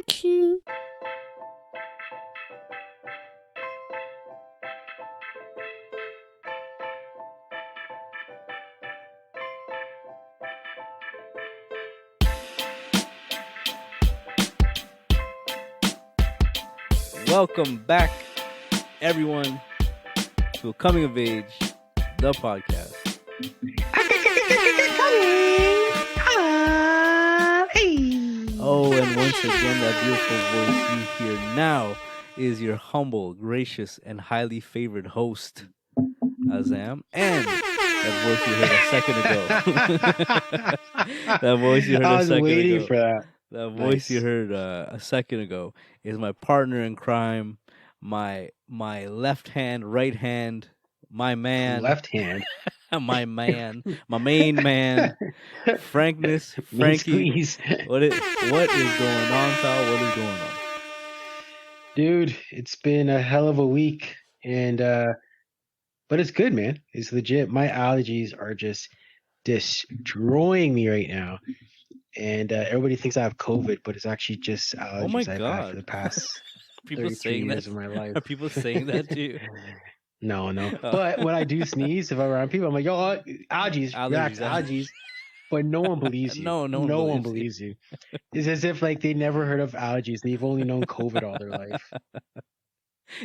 Production. Welcome back, everyone, to Coming of Age, the podcast. Oh, and once again, that beautiful voice you hear now is your humble, gracious, and highly favored host, Azam, and that voice you heard a second ago. That voice you heard I a was second waiting ago. for that. That voice you heard a second ago is my partner in crime, my left hand, right hand, my man, Left hand. my man, my main man, Frankness, Mean Frankie. squeeze. What is going on, pal? What is going on? Dude, it's been a hell of a week, and but it's good, man. It's legit. My allergies are just destroying me right now, and everybody thinks I have COVID, but it's actually just allergies Oh my I've had for God. the past People 33 saying years that? of my life. Are people saying that to you? No. Oh. But when I do sneeze, if I'm around people, I'm like, yo, allergies, relax, allergies. But no one believes you. No one believes you. It's as if like they never heard of allergies. They've only known COVID all their life.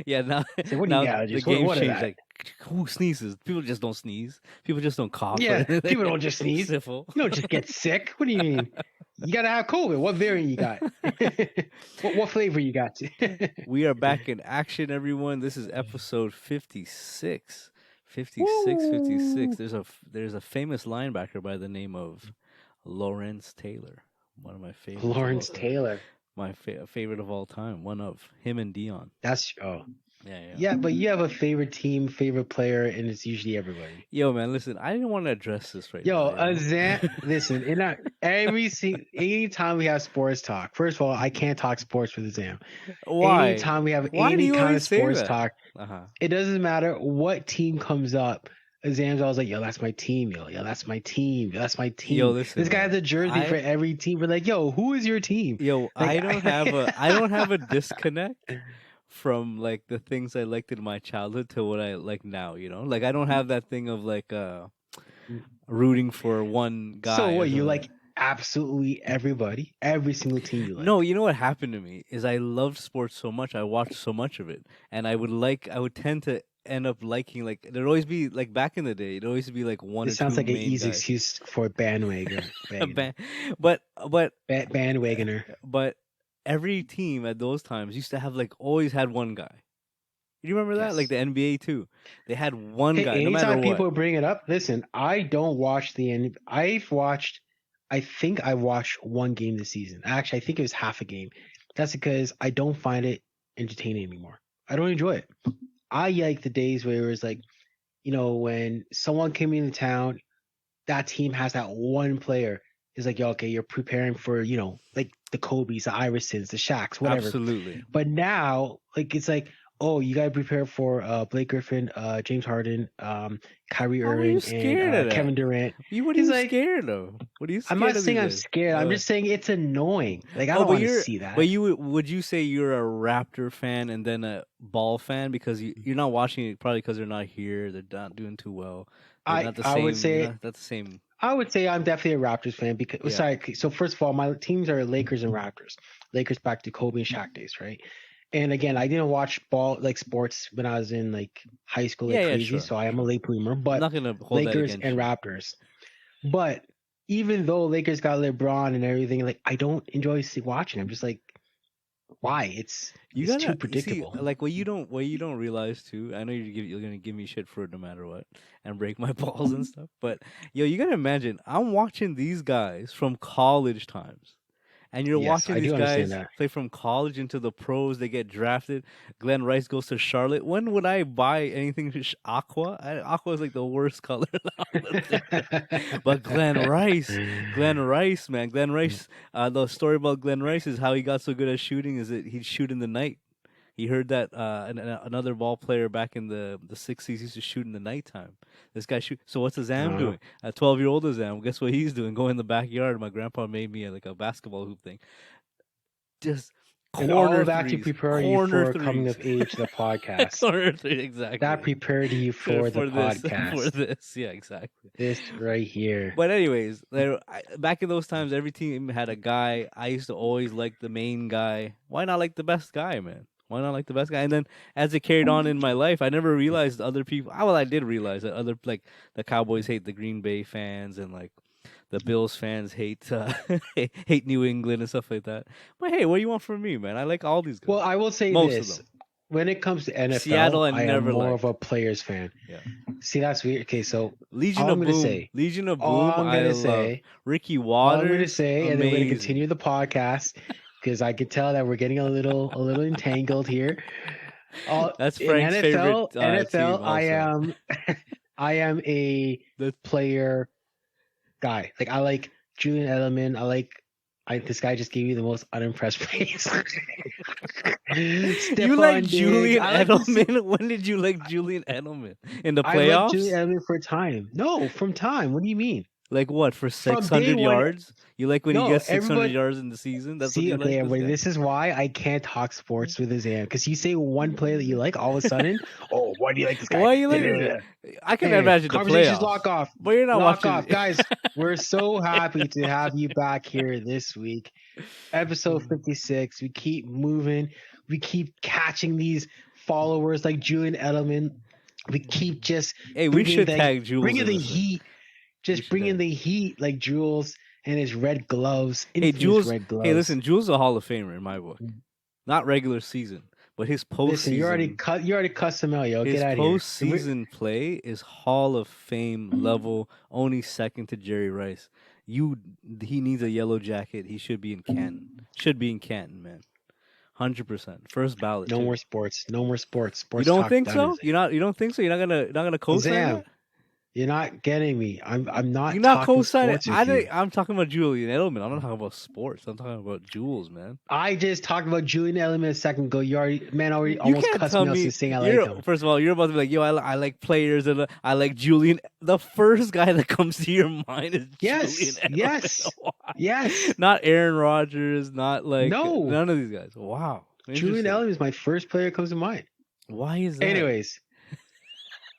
Yeah, now, So what do you now mean the allergies? game What are changed. that? Like, who sneezes? People just don't sneeze. People just don't cough. Yeah, or anything. people don't just sneeze. Sniffle. You don't just get sick. What do you mean? You gotta have COVID. What variant you got? what flavor you got? We are back in action, everyone. This is episode 56. 56. There's a famous linebacker by the name of Lawrence Taylor. One of my favorites. Lawrence Taylor. My favorite of all time. One of him and Dion. That's Yeah. Yeah, but you have a favorite team, favorite player, and it's usually everybody. Yo, man, listen. I didn't want to address this right Yo, now. listen. Anytime we have sports talk, first of all, I can't talk sports with Azam. Why? Anytime we have Why do any you kind of always say sports that? talk, it doesn't matter what team comes up. Azam's always like, yo, that's my team, yo, that's my team, that's my team. Yo, listen, this guy has a jersey for every team. We're like, yo, who is your team? Yo, Like, I don't have a disconnect from like the things I liked in my childhood to what I like now, you know? Like I don't have that thing of like rooting for one guy. So what, you something. like absolutely everybody, every single team you like? No, you know what happened to me is I loved sports so much, I watched so much of it, and I would tend to end up liking like there'd always be like back in the day, it'd always be like one or two. It sounds like an main easy guys. excuse for a bandwagoner. Bandwagoner. But every team at those times used to have like always had one guy. You remember that? Yes. Like the NBA too. They had one guy. No Anytime matter people what. bring it up, listen, I don't watch the NBA. I think I watched one game this season. Actually, I think it was half a game. That's because I don't find it entertaining anymore. I don't enjoy it. I like the days where it was like, you know, when someone came into town, that team has that one player. It's like, yo, okay, you're preparing for, you know, like the Kobe's, the Iversons, the Shaqs, whatever. Absolutely. But now, like, it's like, oh, you gotta prepare for Blake Griffin, James Harden, Kyrie Irving, and Kevin Durant. What are you scared of? What are you scared of? I'm not saying I'm scared. I'm just saying it's annoying. Like, I don't want to see that. But would you say you're a Raptor fan and then a Ball fan because you're not watching it probably because they're not here, they're not doing too well. I would say that's the same. I would say I'm definitely a Raptors fan because so first of all, my teams are Lakers and Raptors. Lakers back to Kobe and Shaq days, right? And again, I didn't watch sports when I was in like high school like crazy, sure. So I am a late bloomer. But I'm not gonna hold Lakers that and Raptors. But even though Lakers got LeBron and everything, like I don't enjoy watching. I'm just like, why? It's too predictable. See, like what you don't realize too. I know you're gonna give me shit for it no matter what and break my balls and stuff. But yo, you gotta imagine I'm watching these guys from college times. And you're watching these guys play from college into the pros. They get drafted. Glenn Rice goes to Charlotte. When would I buy anything aqua? Aqua is like the worst color. But Glenn Rice, man. Glenn Rice, the story about Glenn Rice is how he got so good at shooting is that he'd shoot in the night. He heard that another ball player back in the 60s used to shoot in the nighttime. This guy shoot. So what's Azam doing? A 12-year-old Azam. Guess what he's doing? Going in the backyard. My grandpa made me like a basketball hoop thing. Just And all Corner of that to threes. prepare you Corner for coming threes. of age, the podcast. Corner threes, exactly. That prepared you for the this. podcast. For this, yeah, exactly. This right here. But anyways, back in those times, every team had a guy. I used to always like the main guy. Why not like the best guy, man? Why not like the best guy? And then as it carried on in my life, I never realized other people. Well, I did realize that other like the Cowboys hate the Green Bay fans and like the Bills fans hate hate New England and stuff like that. But hey, what do you want from me, man? I like all these guys. Well, I will say Most this. of them. When it comes to NFL, Seattle, I I am never more liked. of a players fan. Yeah. See, that's weird. Okay, so Legion all of I'm gonna Boom. say, Legion of all Boom. I'm I gonna love say, Ricky all Waters. I'm gonna say, and then we're gonna amazing. continue the podcast because I can tell that we're getting a little entangled here. That's In Frank's NFL, favorite team. Also. I am a The- player guy. Like I like Julian Edelman. This guy just gave me the most unimpressed praise. You like Julian Edelman? When did you like Julian Edelman? In the I playoffs? like Julian Edelman for time. No, from time. What do you mean? Like what? For From 600 day one- yards? You like when he No, gets 600 everybody- yards in the season? That's See, what you okay, like? everybody, This this is why I can't talk sports with his hand. Because you say one player that you like, all of a sudden, oh, why do you like this guy? guy? Why you like this guy? I can Hey, imagine the conversations playoffs. lock off. But you're not Lock watching. off, guys. We're so happy to have you back here this week. Episode 56. We keep moving. We keep catching these followers like Julian Edelman. We keep just Hey, we bringing should the- tag Jules. bringing in the this thing. heat. Just should bringing tag. the heat like Jules and his red gloves. Hey, Infamous Jules. red gloves. Hey, listen, Jules is a Hall of Famer in my book. Not regular season, but his postseason. Listen, you already cussed him out, yo. His Get out of here. postseason play is Hall of Fame level, only second to Jerry Rice. He needs a yellow jacket. He should be in Canton. Should be in Canton, man. 100%. First ballot. No too. more sports. No more sports. Sports You don't talk think done, so? is it? You don't think so? You're not gonna co-sign Zam, that? You're not getting me. I'm not. You're not talking co-signing. sports with you. I'm talking about Julian Edelman. I'm not talking about sports. I'm talking about Jules, man. I just talked about Julian Edelman a second ago. You already You almost can't cussed tell me out me. saying I like him. First of all, you're about to be like, yo, I like players and I like Julian. The first guy that comes to your mind is Yes, Julian Edelman. yes. Why? Yes, Not Aaron Rodgers. Not like No. none of these guys. Wow. Julian Interesting. Edelman is my first player that comes to mind. Why is that? Anyways,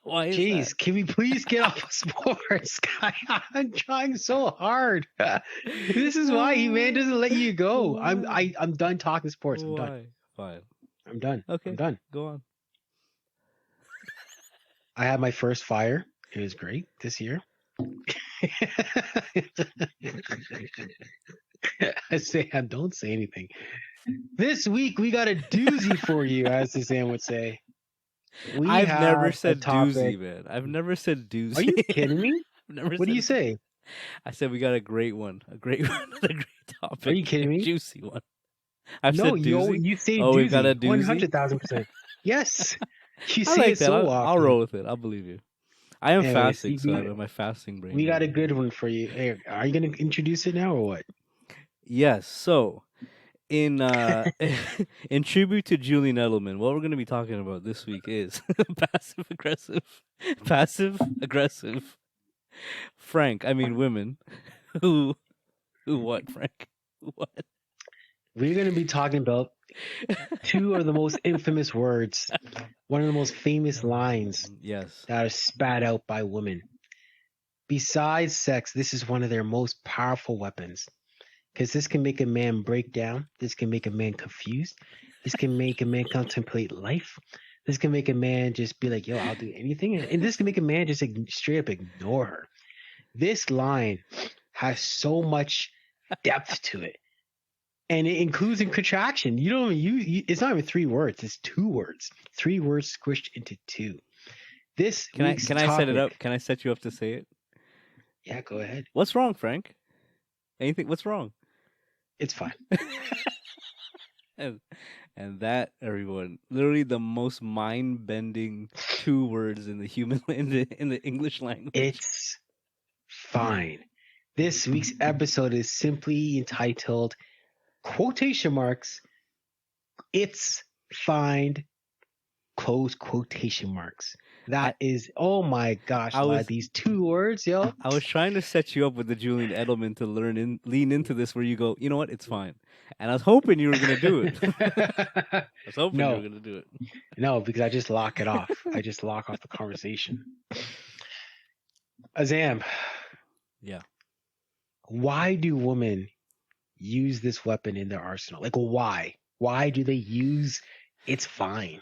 Why is jeez, that? can we please get off of sports, guy? I'm trying so hard. This is why man doesn't let you go. I'm done talking sports. I'm done. Why? Fine. I'm done. Okay. I'm done. Go on. I had my first fire. It was great this year. Don't say anything. This week we got a doozy for you, as the Sam would say. I've never said topic. doozy, man. I've never said doozy. Are you kidding me? I've never What do you say? I said we got a great one. A great one. A great topic. Are you kidding me? A juicy one. I've No, said doozy. you say Oh, doozy. we got a doozy? 100,000%. Yes. You I say like it that. so I'll often. roll with it. I'll believe you. I am Anyways, fasting, so we- I have my fasting brain. We got a good one for you. Hey, are you going to introduce it now or what? Yes. So, in in tribute to Julian Edelman, what we're going to be talking about this week is passive aggressive. Frank, I mean women, who what Frank, what? We're going to be talking about two of the most infamous words, one of the most famous lines Yes. that are spat out by women. Besides sex, this is one of their most powerful weapons because this can make a man break down. This can make a man confused. This can make a man contemplate life. This can make a man just be like, yo, I'll do anything. And this can make a man just straight up ignore her. This line has so much depth to it. And it includes in contraction. You don't even it's not even 3 words. It's 2 words. 3 words squished into 2. This Can I week's set it topic- up? Can I set you up to say it? Yeah, go ahead. What's wrong, Frank? Anything? What's wrong? It's fine. And that, everyone, literally the most mind-bending 2 words in the in the English language. It's fine. This week's episode is simply entitled quotation marks. It's fine. Close quotation marks. I That is, oh my gosh, I lad, was these 2 words, yo. I was trying to set you up with the Julian Edelman to lean into this where you go, you know what, it's fine. And I was hoping you were gonna do it. I was hoping you were No, gonna do it. no, because I just lock it off. I just lock off the conversation. Azam, Yeah. why do women use this weapon in their arsenal? Like, why? Why do they use? It's fine.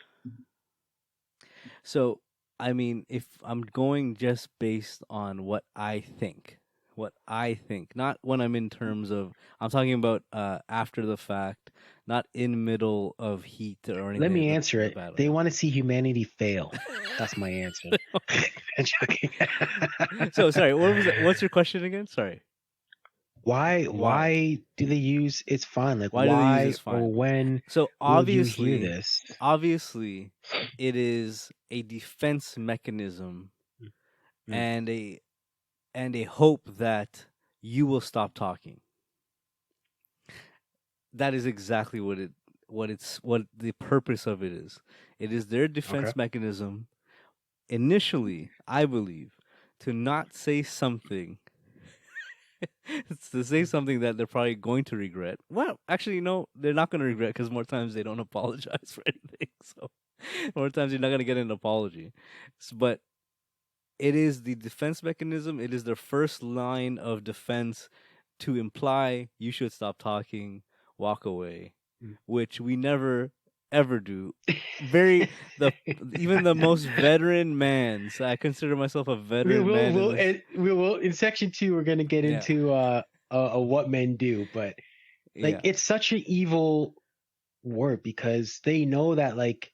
So I mean, if I'm going just based on what I think, not when I'm in terms of, I'm talking about after the fact, not in middle of heat or Let anything, me answer the it. battle. They want to see humanity fail. That's my answer. I'm joking. So sorry, what's your question again? Sorry. Why? Why? Why do they use? It's fine. Like, Why do they use why this or fine? when So will you hear obviously, this? obviously, it is a defense mechanism Mm. and a hope that you will stop talking. That is exactly what the purpose of it is. It is their Okay. defense mechanism initially, I believe, to not say something. It's to say something that they're probably going to regret. Well, actually, no, they're not going to regret because more times they don't apologize for anything. So more times you're not going to get an apology. But it is the defense mechanism. It is their first line of defense to imply you should stop talking, walk away, Mm. which we never ever do. Very the even the most veteran man. So I consider myself a we veteran will. man in We'll. this. We will. In section 2, we're gonna get Yeah, into what men do, but like yeah. it's such an evil word because they know that like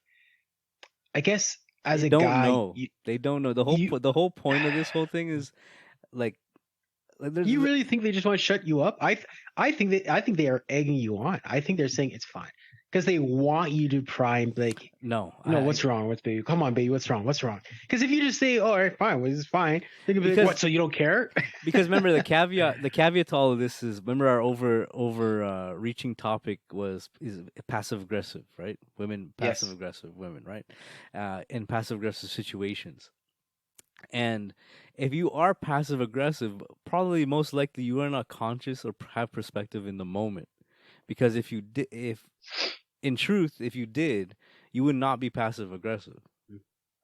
I guess as They a don't guy know. They don't know. you The whole point of this whole thing is like you there's really think they just want to shut you up? I think they are egging you on. I think they're saying it's fine because they want you to pry and be like, no. no, what's wrong? What's baby? Come on, baby, what's wrong? What's wrong? Because if you just say, oh, all right, fine, well, this is fine, they're gonna be like, because what? So you don't care? because remember the caveat to all of this is, remember our over reaching topic is passive aggressive, right? Women, passive Yes. aggressive women, right? In passive aggressive situations. And if you are passive aggressive, probably most likely you are not conscious or have perspective in the moment. Because if in truth, if you did, you would not be passive aggressive,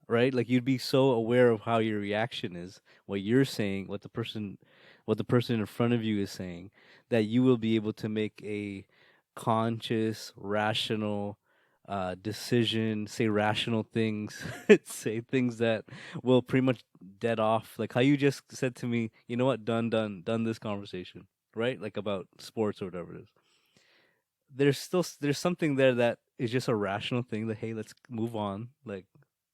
right? Like you'd be so aware of how your reaction is, what you're saying, what the person in front of you is saying, that you will be able to make a conscious, rational decision, say rational things, say things that will pretty much dead off. Like how you just said to me, you know what, done this conversation, right? Like about sports or whatever it is. There's something there that is just a rational thing that, hey, let's move on. Like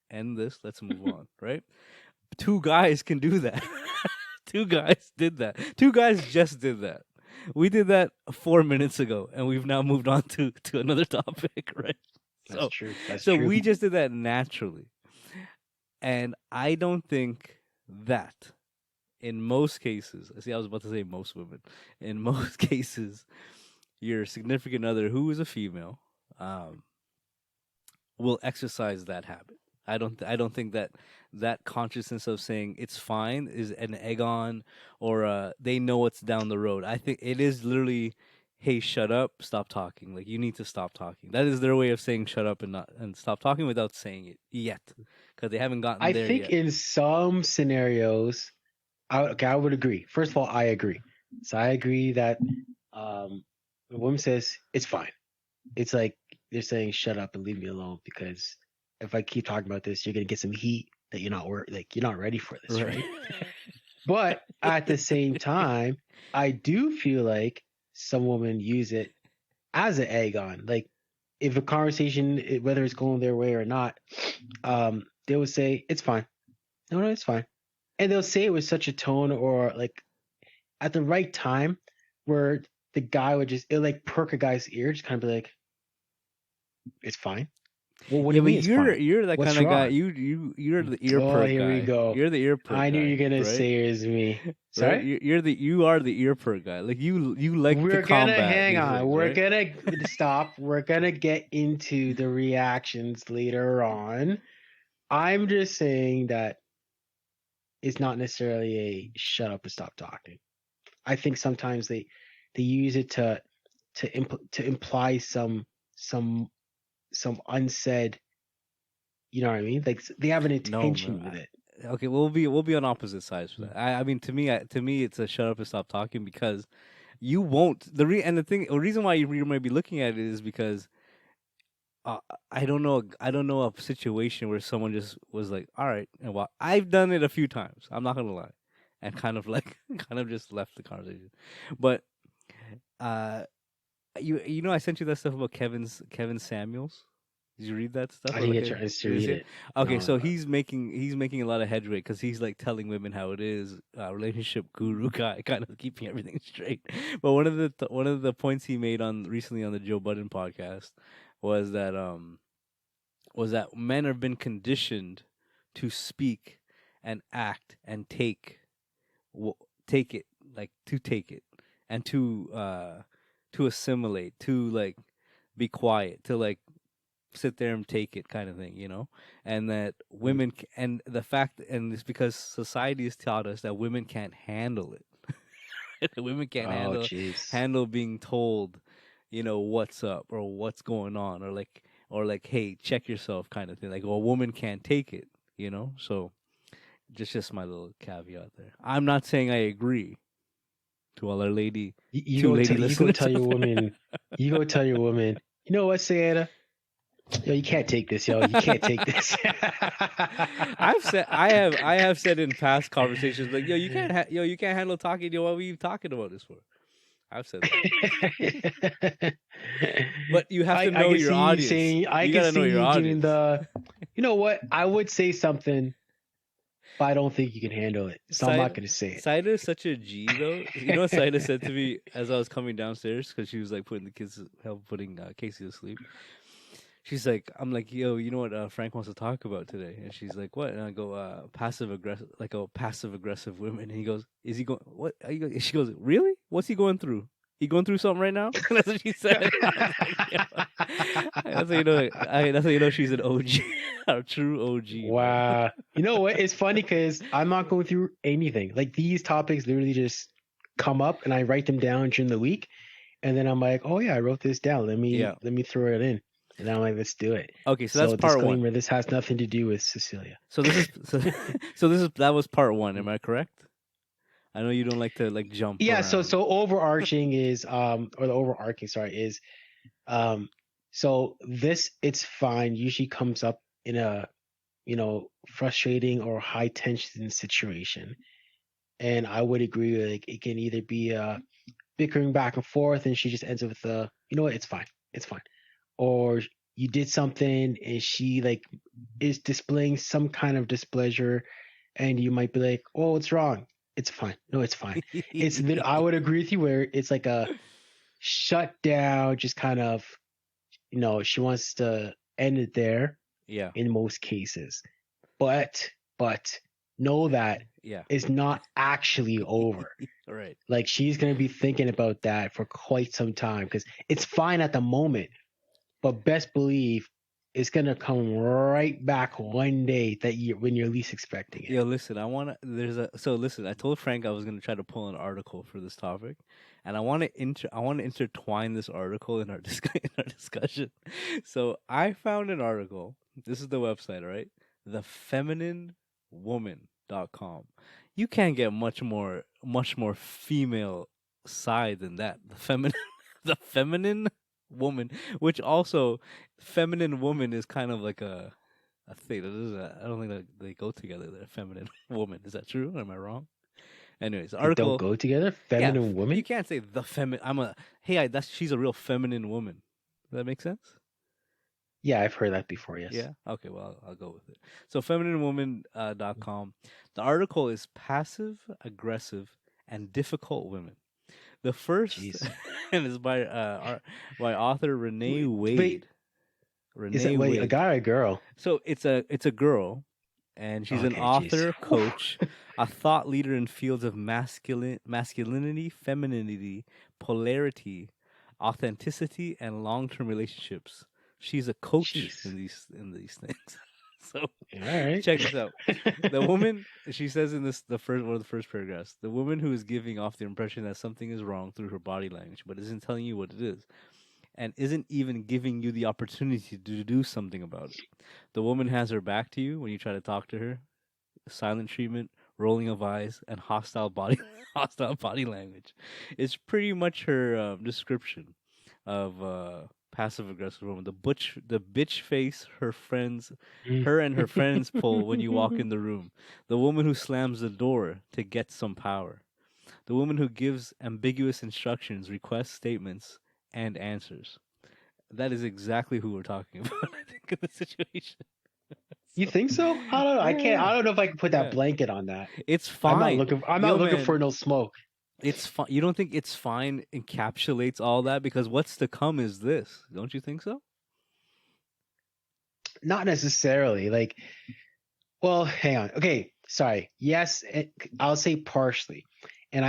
end this, let's move on, right? Two guys can do that. Two guys did that. Two guys just did that. We did that 4 minutes ago, and we've now moved on to another topic, right? That's So, true. That's so true. we just did that naturally, and I don't think that in most cases, see, I was about to say most women, in most cases, your significant other who is a female, um, will exercise that habit. I don't think that that consciousness of saying it's fine is an egg on, or they know what's down the road. I think it is literally, hey, shut up, stop talking. Like you need to stop talking. That is their way of saying shut up and stop talking without saying it yet, because they haven't gotten I there think yet. in some scenarios, I would agree. First of all, I agree. So I agree that when a woman says it's fine, it's like they're saying shut up and leave me alone because if I keep talking about this, you're gonna get some heat that you're not ready for this, Right. right? But at the same time, I do feel like some women use it as an egg on. Like if a conversation, whether it's going their way or not, they would say it's fine. No, it's fine, and they'll say it with such a tone or like at the right time where the guy would just it like perk a guy's ear, just kind of be like, "It's fine." Well, what do Yeah, you but mean it's fine? you're that What's kind of guy. wrong? You're the ear Oh, perk here we guy. go. You're the ear perk I knew guy, you're gonna right? say it was me. Right? Sorry. You are the ear perk guy. Like you like to We're gonna combat hang these on. things, We're right? gonna stop. We're gonna get into the reactions later on. I'm just saying that it's not necessarily a shut up and stop talking. I think sometimes they use it to imply some some unsaid. You know what I mean? Like they have an No, man. intention with it. Okay, we'll be on opposite sides for that. I mean, to me, it's a shut up and stop talking because you won't. The reason why you might be looking at it is because uh, I don't know a situation where someone just was like, all right, and well, I've done it a few times. I'm not gonna lie, and kind of like kind of just left the conversation, but uh, you know, I sent you that stuff about Kevin Samuels. Did you read that stuff I or didn't like get a chance to did you read see it? it. Okay, No, so no. he's making a lot of headway because he's like telling women how it is, relationship guru guy, kind of keeping everything straight. But one of the points he made on recently on the Joe Budden podcast was that men have been conditioned to speak and act and w- take it, like to take it, and to assimilate, to like be quiet, to like sit there and take it kind of thing, you know. And that Mhm. and the fact, and it's because society has taught us that women can't handle it. Women can't Oh, jeez. handle being told, you know, what's up or what's going on, or like hey, check yourself kind of thing. Like, well, a woman can't take it, you know. So just my little caveat there. I'm not saying I agree to all our two lady You go listeners tell your out there. woman. You go tell your woman. You know what, Santa? Yo, you can't take this, yo. You can't take this. I have said in past conversations like yo, you can't handle talking. Yo, what were you talking about this for? I've said that. But you have to I know can your see you audience. saying. I You can got to know see your you doing audience. the. You know what? I would say something, but I don't think you can handle it, so I'm not Saida, going to say Saida is such a G though. You know what Saida said to me as I was coming downstairs because she was like putting the kids, help putting Casey to sleep. She's like, I'm like, yo, you know what Frank wants to talk about today? And she's like, what? And I go, passive aggressive, like a passive aggressive women. And he goes, is he going? What? She goes, really? What's he going through? He going through something right now? That's what she said. I was like, yo. That's how you know. That's how you know she's an OG, a true OG, bro. Wow. You know what? It's funny because I'm not going through anything. Like these topics literally just come up and I write them down during the week. And then I'm like, oh yeah, I wrote this down. Yeah. Let me throw it in. And I'm like, let's do it. Okay, so that's So part one. disclaimer, this has nothing to do with Cecilia. So this is so this is that was part one. Am I correct? I know you don't like to like jump Yeah, around. so overarching is or the overarching, sorry, is um so this it's fine usually comes up in a frustrating or high tension situation. And I would agree, like it can either be bickering back and forth, and she just ends up with the, you know what, it's fine, or you did something and she like is displaying some kind of displeasure, and you might be like, oh, what's wrong? It's fine. No, it's fine. It's that I would agree with you where it's like a shut down, just kind of, she wants to end it there Yeah. in most cases. But know that Yeah. it's not actually over. Right. Like she's gonna be thinking about that for quite some time because it's fine at the moment, but best believe it's gonna come right back one day that you when you're least expecting it. Yo, listen, I want to. There's a. So listen, I told Frank I was gonna try to pull an article for this topic, and I want to intertwine this article in our in our discussion. So I found an article. This is the website, right? thefemininewoman.com. You can't get much more female side than that. The feminine, the feminine woman, which also, feminine woman is kind of like a thing. I don't think that they go together. They're feminine woman. Is that true? Am I wrong? Anyways, the They don't article. go together, Yeah, feminine you woman. can't say the feminine. Hey, that's she's a real feminine woman. Does that make sense? Yeah, I've heard that before. Yes. Yeah. Okay. Well, I'll go with it. So, femininewoman.com. The article is passive, aggressive, and difficult women. The first, Jeez. and is by author Renee Wait, Wade. is it Renee wait a Wade. guy or a girl? So it's a girl, and she's an Okay, jeez. author, coach, a thought leader in fields of masculinity, femininity, polarity, authenticity, and long-term relationships. She's a coach Jeez. in these things. So All right. check this out. The woman, she says in this the first one of the first paragraphs, the woman who is giving off the impression that something is wrong through her body language, but isn't telling you what it is, and isn't even giving you the opportunity to do something about it. The woman has her back to you when you try to talk to her. Silent treatment, rolling of eyes, and hostile body hostile body language. It's pretty much her description of passive aggressive woman. The bitch face her and her friends pull when you walk in the room. The woman who slams the door to get some power. The woman who gives ambiguous instructions, requests statements, and answers. That is exactly who we're talking about. I think in the situation. You So, think so? I don't know. I yeah, can't. yeah, I don't know if I can put that yeah. blanket on that. It's fine. I'm not Yo, looking man, for no smoke. it's fine. You don't think it's fine encapsulates all that? Because what's to come is this. Don't you think so? Not necessarily. Like, well, hang on. Okay, sorry. Yes, I'll say partially. And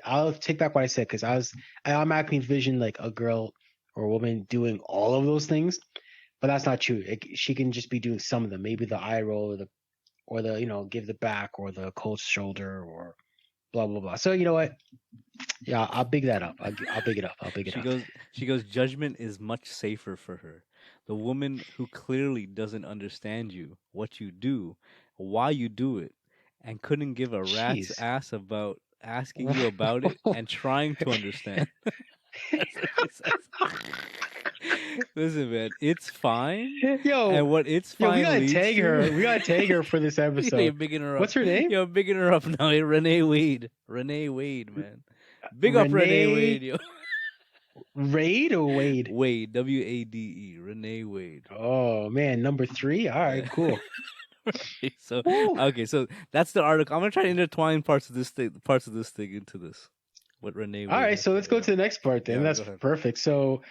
I'll take back what I said because I automatically envisioned like a girl or a woman doing all of those things, but that's not true. She can just be doing some of them. Maybe the eye roll or the give the back or the cold shoulder or blah blah blah. So you know what? Yeah, I'll big that up. I'll big it up. I'll big it She up. goes she goes judgment is much safer for her. The woman who clearly doesn't understand you, what you do, why you do it, and couldn't give a rat's Jeez. ass about asking you about it and trying to understand. That's what she says. Listen, man, it's fine. Yo, And what it's yo, we fine gotta leads tag her. to. We gotta tag her for this You're episode. bigging her up. What's her name? Yo, bigging her up now. Hey, Renee Wade. Renee Wade, man. Big up Renee Wade, Renee yo. Raid or Wade? Wade, Wade. Renee Wade. Oh man, number 3. All right, Yeah. cool. So Woo. okay, so that's the article. I'm gonna try to intertwine parts of this thing into this. What Renee All Wade right, has so to let's say. go Yeah. to the next part then. Yeah, That's go ahead. perfect. So,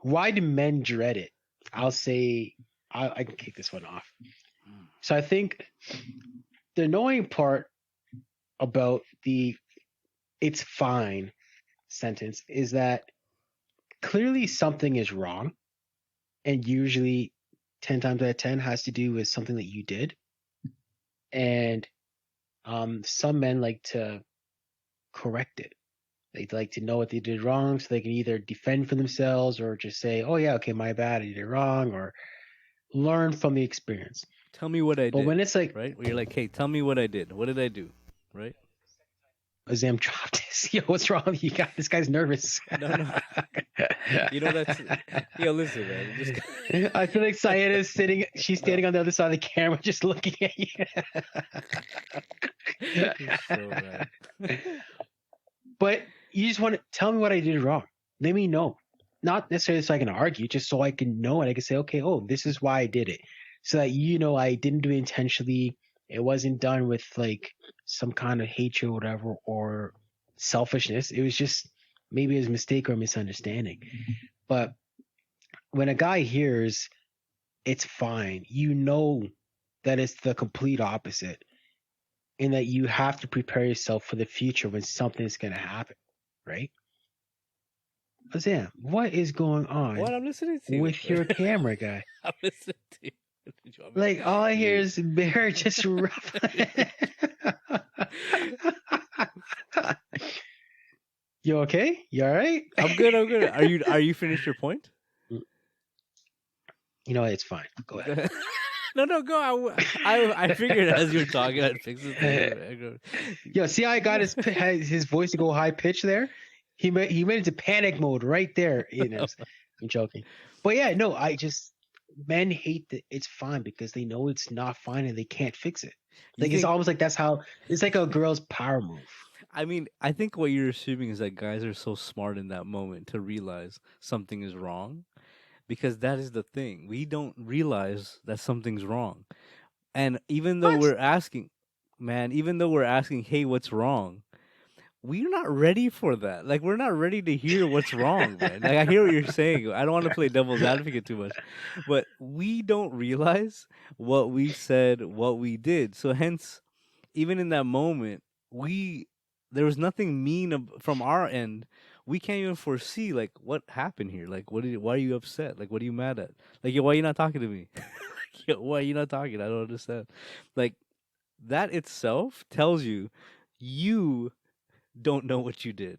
why do men dread it? I'll say I can kick this one off. So I think the annoying part about the "it's fine" sentence is that clearly something is wrong, and usually 10 times out of 10 has to do with something that you did. And some men like to correct it. They like to know what they did wrong so they can either defend for themselves or just say, oh, yeah, okay, my bad, I did it wrong, or learn from the experience. Tell me what I But did. when it's like, Right? Where you're like, hey, tell me what I did. What did I do? Right? Azam dropped this. Yo, what's wrong with you guys? This guy's nervous. No. You know that's yo, listen, man. Just I feel like Syed is she's standing on the other side of the camera just looking at you. It's so bad. But you just want to tell me what I did wrong. Let me know. Not necessarily so I can argue, just so I can know and I can say, okay, oh, this is why I did it. So that I didn't do it intentionally. It wasn't done with like some kind of hatred or whatever or selfishness. It was just maybe it was a mistake or a misunderstanding. But when a guy hears it's fine, you know that it's the complete opposite. And that you have to prepare yourself for the future when something's going to happen, right? Sam, what is going on What I'm listening to with your camera guy? I'm listening to you. Did you want me Like all I hear Yeah. is Bear just rough. You okay? You all right? I'm good. Are you finished your point? You know what? It's fine. Go ahead. No, go. I figured as you were talking, I'd fix it. Yo, see how I got his voice to go high pitch there? He went into panic mode right there. I'm joking. But yeah, no, men hate that it's fine because they know it's not fine and they can't fix it. Like it's almost like it's like a girl's power move. I mean, I think what you're assuming is that guys are so smart in that moment to realize something is wrong. Because that is the thing. We don't realize that something's wrong. And even though What? we're asking, hey, what's wrong? We're not ready for that. Like, we're not ready to hear what's wrong, man. Like, I hear what you're saying. I don't want to play devil's advocate too much. But we don't realize what we said, what we did. So, hence, even in that moment, there was nothing mean from our end. we can't even foresee like what happened here. Like, why are you upset? Like, what are you mad at? Like, yo, why are you not talking to me? Like, yo, why are you not talking? I don't understand. Like, that itself tells you you don't know what you did,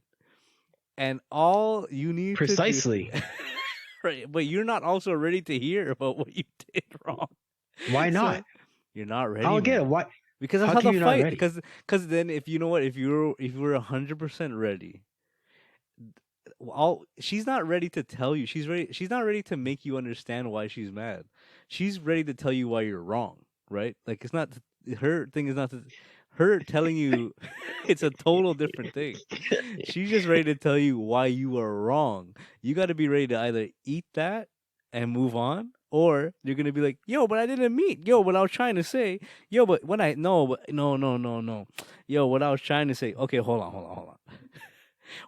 and all you need to do, Precisely. right? But you're not also ready to hear about what you did wrong. Why not? So you're not I ready, don't get it. man. Why? Because that's How how can the you not fight. ready? Because then if you know what, if you were 100% ready, all she's not ready to tell you. She's ready. She's not ready to make you understand why she's mad. She's ready to tell you why you're wrong. Right? Like it's not her thing. Is not to, her telling you. It's a total different thing. She's just ready to tell you why you are wrong. You got to be ready to either eat that and move on, or you're gonna be like, "Yo, but I didn't mean. Yo, what I was trying to say. Yo, but when I no, but no. Yo, what I was trying to say. Okay, hold on.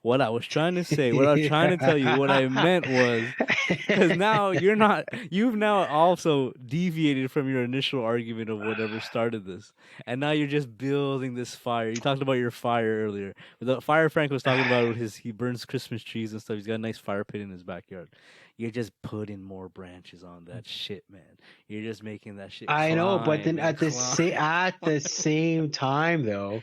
What I was trying to say, what I was trying to tell you, what I meant was because now you're not, you've now also deviated from your initial argument of whatever started this. And now you're just building this fire. You talked about your fire earlier. The fire Frank was talking about he burns Christmas trees and stuff. He's got a nice fire pit in his backyard. You're just putting more branches on that shit, man. You're just making that shit I know, but climb then and at the climb. same time though,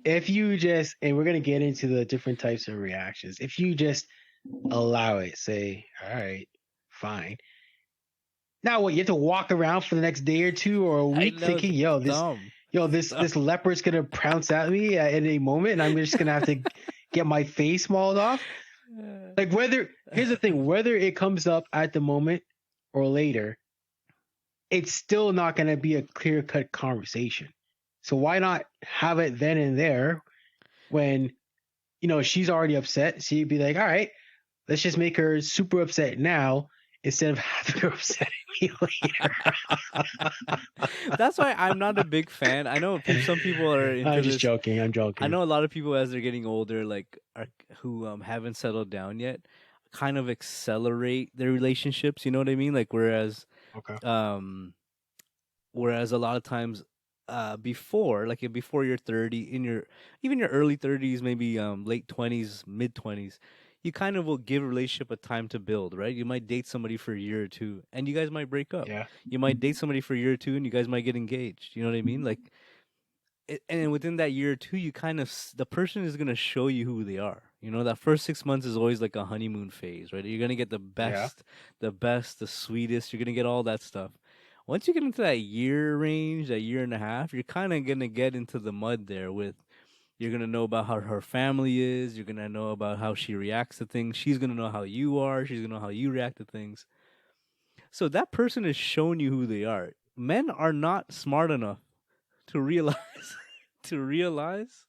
if you just, and we're gonna get into the different types of reactions, if you just allow it, say, all right, fine. Now what? You have to walk around for the next day or two or a I week know it's thinking, dumb. this leopard's gonna pounce at me at any moment, and I'm just gonna have to get my face mauled off. Like whether here's the thing, whether it comes up at the moment or later, it's still not gonna be a clear cut conversation. So why not have it then and there when she's already upset? So you'd be like, all right, let's just make her super upset now instead of having her upset at me later. That's why I'm not a big fan. I know some people are into I'm just this. joking. I'm I joking. know a lot of people as they're getting older, like who haven't settled down yet, kind of accelerate their relationships. You know what I mean? Like Okay. um, whereas a lot of times, before like before you're 30, in your even your early 30s, maybe late 20s, mid 20s, you kind of will give a relationship a time to build, right? You might date somebody for a year or two, and you guys might break up. Yeah. You might date somebody for a year or two, and you guys might get engaged. You know what I mean? Like and within that year or two, you kind of the person is gonna show you who they are. You know, that first 6 months is always like a honeymoon phase, right? You're gonna get Yeah. the sweetest. You're gonna get all that stuff. Once you get into that year range, that year and a half, you're kind of gonna get into the mud there. With you're gonna know about how her family is. You're gonna know about how she reacts to things. She's gonna know how you are. She's gonna know how you react to things. So that person has shown you who they are. Men are not smart enough to realize to realize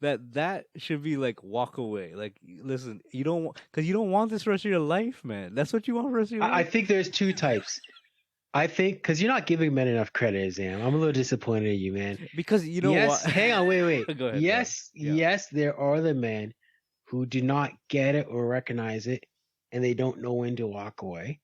that should be like walk away. Like listen, you don't because you don't want this for the rest of your life, man. That's what you want for the rest of your I life. think there's two types. I think because you're not giving men enough credit, Zam. I'm a little disappointed in you, man. Because you know Yes, what? hang on, wait. Go ahead. Go ahead. Yes, Yeah. yes, there are the men who do not get it or recognize it, and they don't know when to walk away.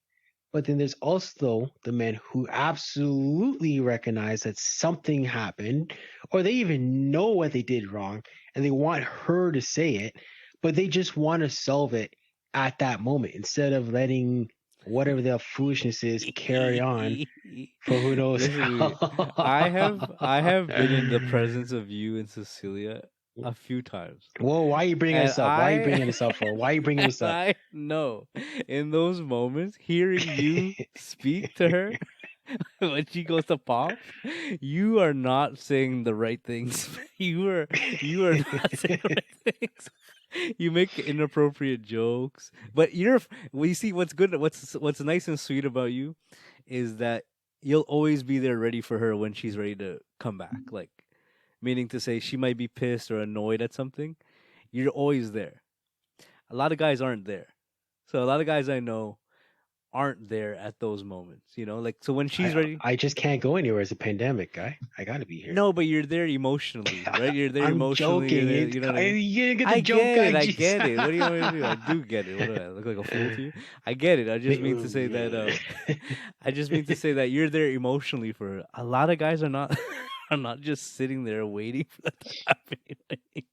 But then there's also the men who absolutely recognize that something happened, or they even know what they did wrong, and they want her to say it, but they just want to solve it at that moment instead of letting whatever their foolishness is carry on for who knows Listen to me. I have been in the presence of you and Cecilia a few times. Whoa, why are you bringing And this up? Why are you bringing this up for? Why are you bringing and this up? I know in those moments, hearing you speak to her when she goes to pop, you are not saying the right things. You are not saying the right things. You make inappropriate jokes, but well, you see what's good, what's nice and sweet about you is that you'll always be there ready for her when she's ready to come back. Like meaning to say she might be pissed or annoyed at something, you're always there. A lot of guys aren't there. So a lot of guys I know aren't there at those moments, like so when she's ready. I just can't go anywhere. It's a pandemic, guy. I gotta be here. No, but you're there emotionally, right? You're there I'm emotionally. You're joking. there, you know what I mean? You didn't get the I joke, get guy. it. I Jeez. get it. What do you want me to do? I do get it. What do I look like a fool to you? I get it. I just mean to say that. I just mean to say that you're there emotionally for her. A lot of guys are not are not just sitting there waiting for that to happen. You know what I mean?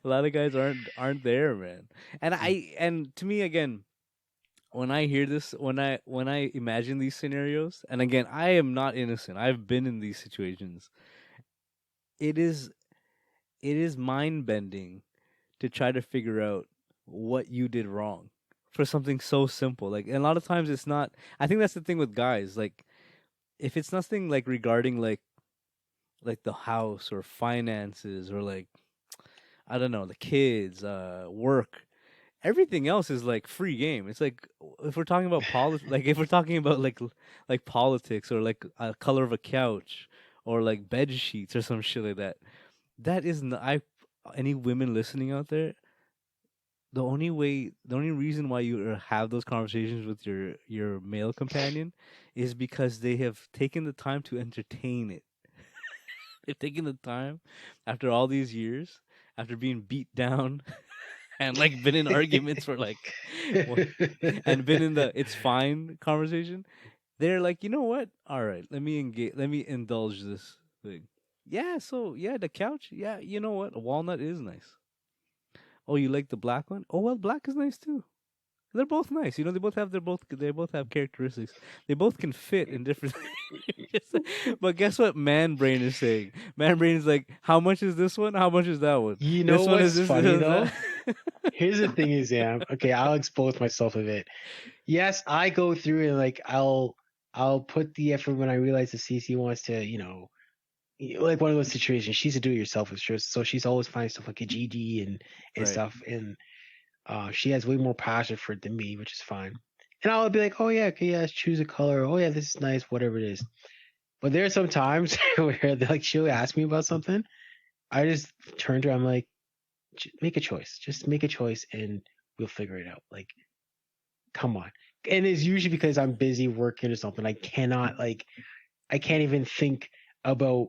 A lot of guys aren't there, man. And to me again, when I hear this, when I imagine these scenarios, and again, I am not innocent. I've been in these situations. It is it is mind bending to try to figure out what you did wrong for something so simple. Like, and a lot of times it's not. I think that's the thing with guys. Like, if it's nothing like regarding like the house or finances or like I don't know the kids, work. Everything else is like free game. It's like if we're talking about like if we're talking about like politics or like a color of a couch or like bed sheets or some shit like that. That is not, I any women listening out there. The only reason why you have those conversations with your male companion is because they have taken the time to entertain it. They've taken the time after all these years, after being beat down and like been in arguments for like what and been in the it's fine conversation. They're like, you know what? All right, let me indulge this thing. Yeah, so yeah, the couch. Yeah, you know what? A walnut is nice. Oh, you like the black one? Oh well, black is nice too. They're both nice. You know, they both have characteristics. They both can fit in different. But guess what? Man brain is saying. Man brain is like, how much is this one? How much is that one? You know This one is what's this. funny This is though? that. Here's the thing is, yeah, okay, I'll expose myself a bit. Yes, I go through and like I'll put the effort when I realize that CC wants to, like one of those situations. She's a do-it-yourself, so she's always finding stuff like a GD and Right. stuff, and she has way more passion for it than me, which is fine. And I'll be like, oh yeah, okay, yeah, let's choose a color. Oh yeah, this is nice, whatever it is. But there are some times where like she'll ask me about something. I just turn to her, I'm like, make a choice. Just make a choice and we'll figure it out. Like, come on. And it's usually because I'm busy working or something. I can't even think about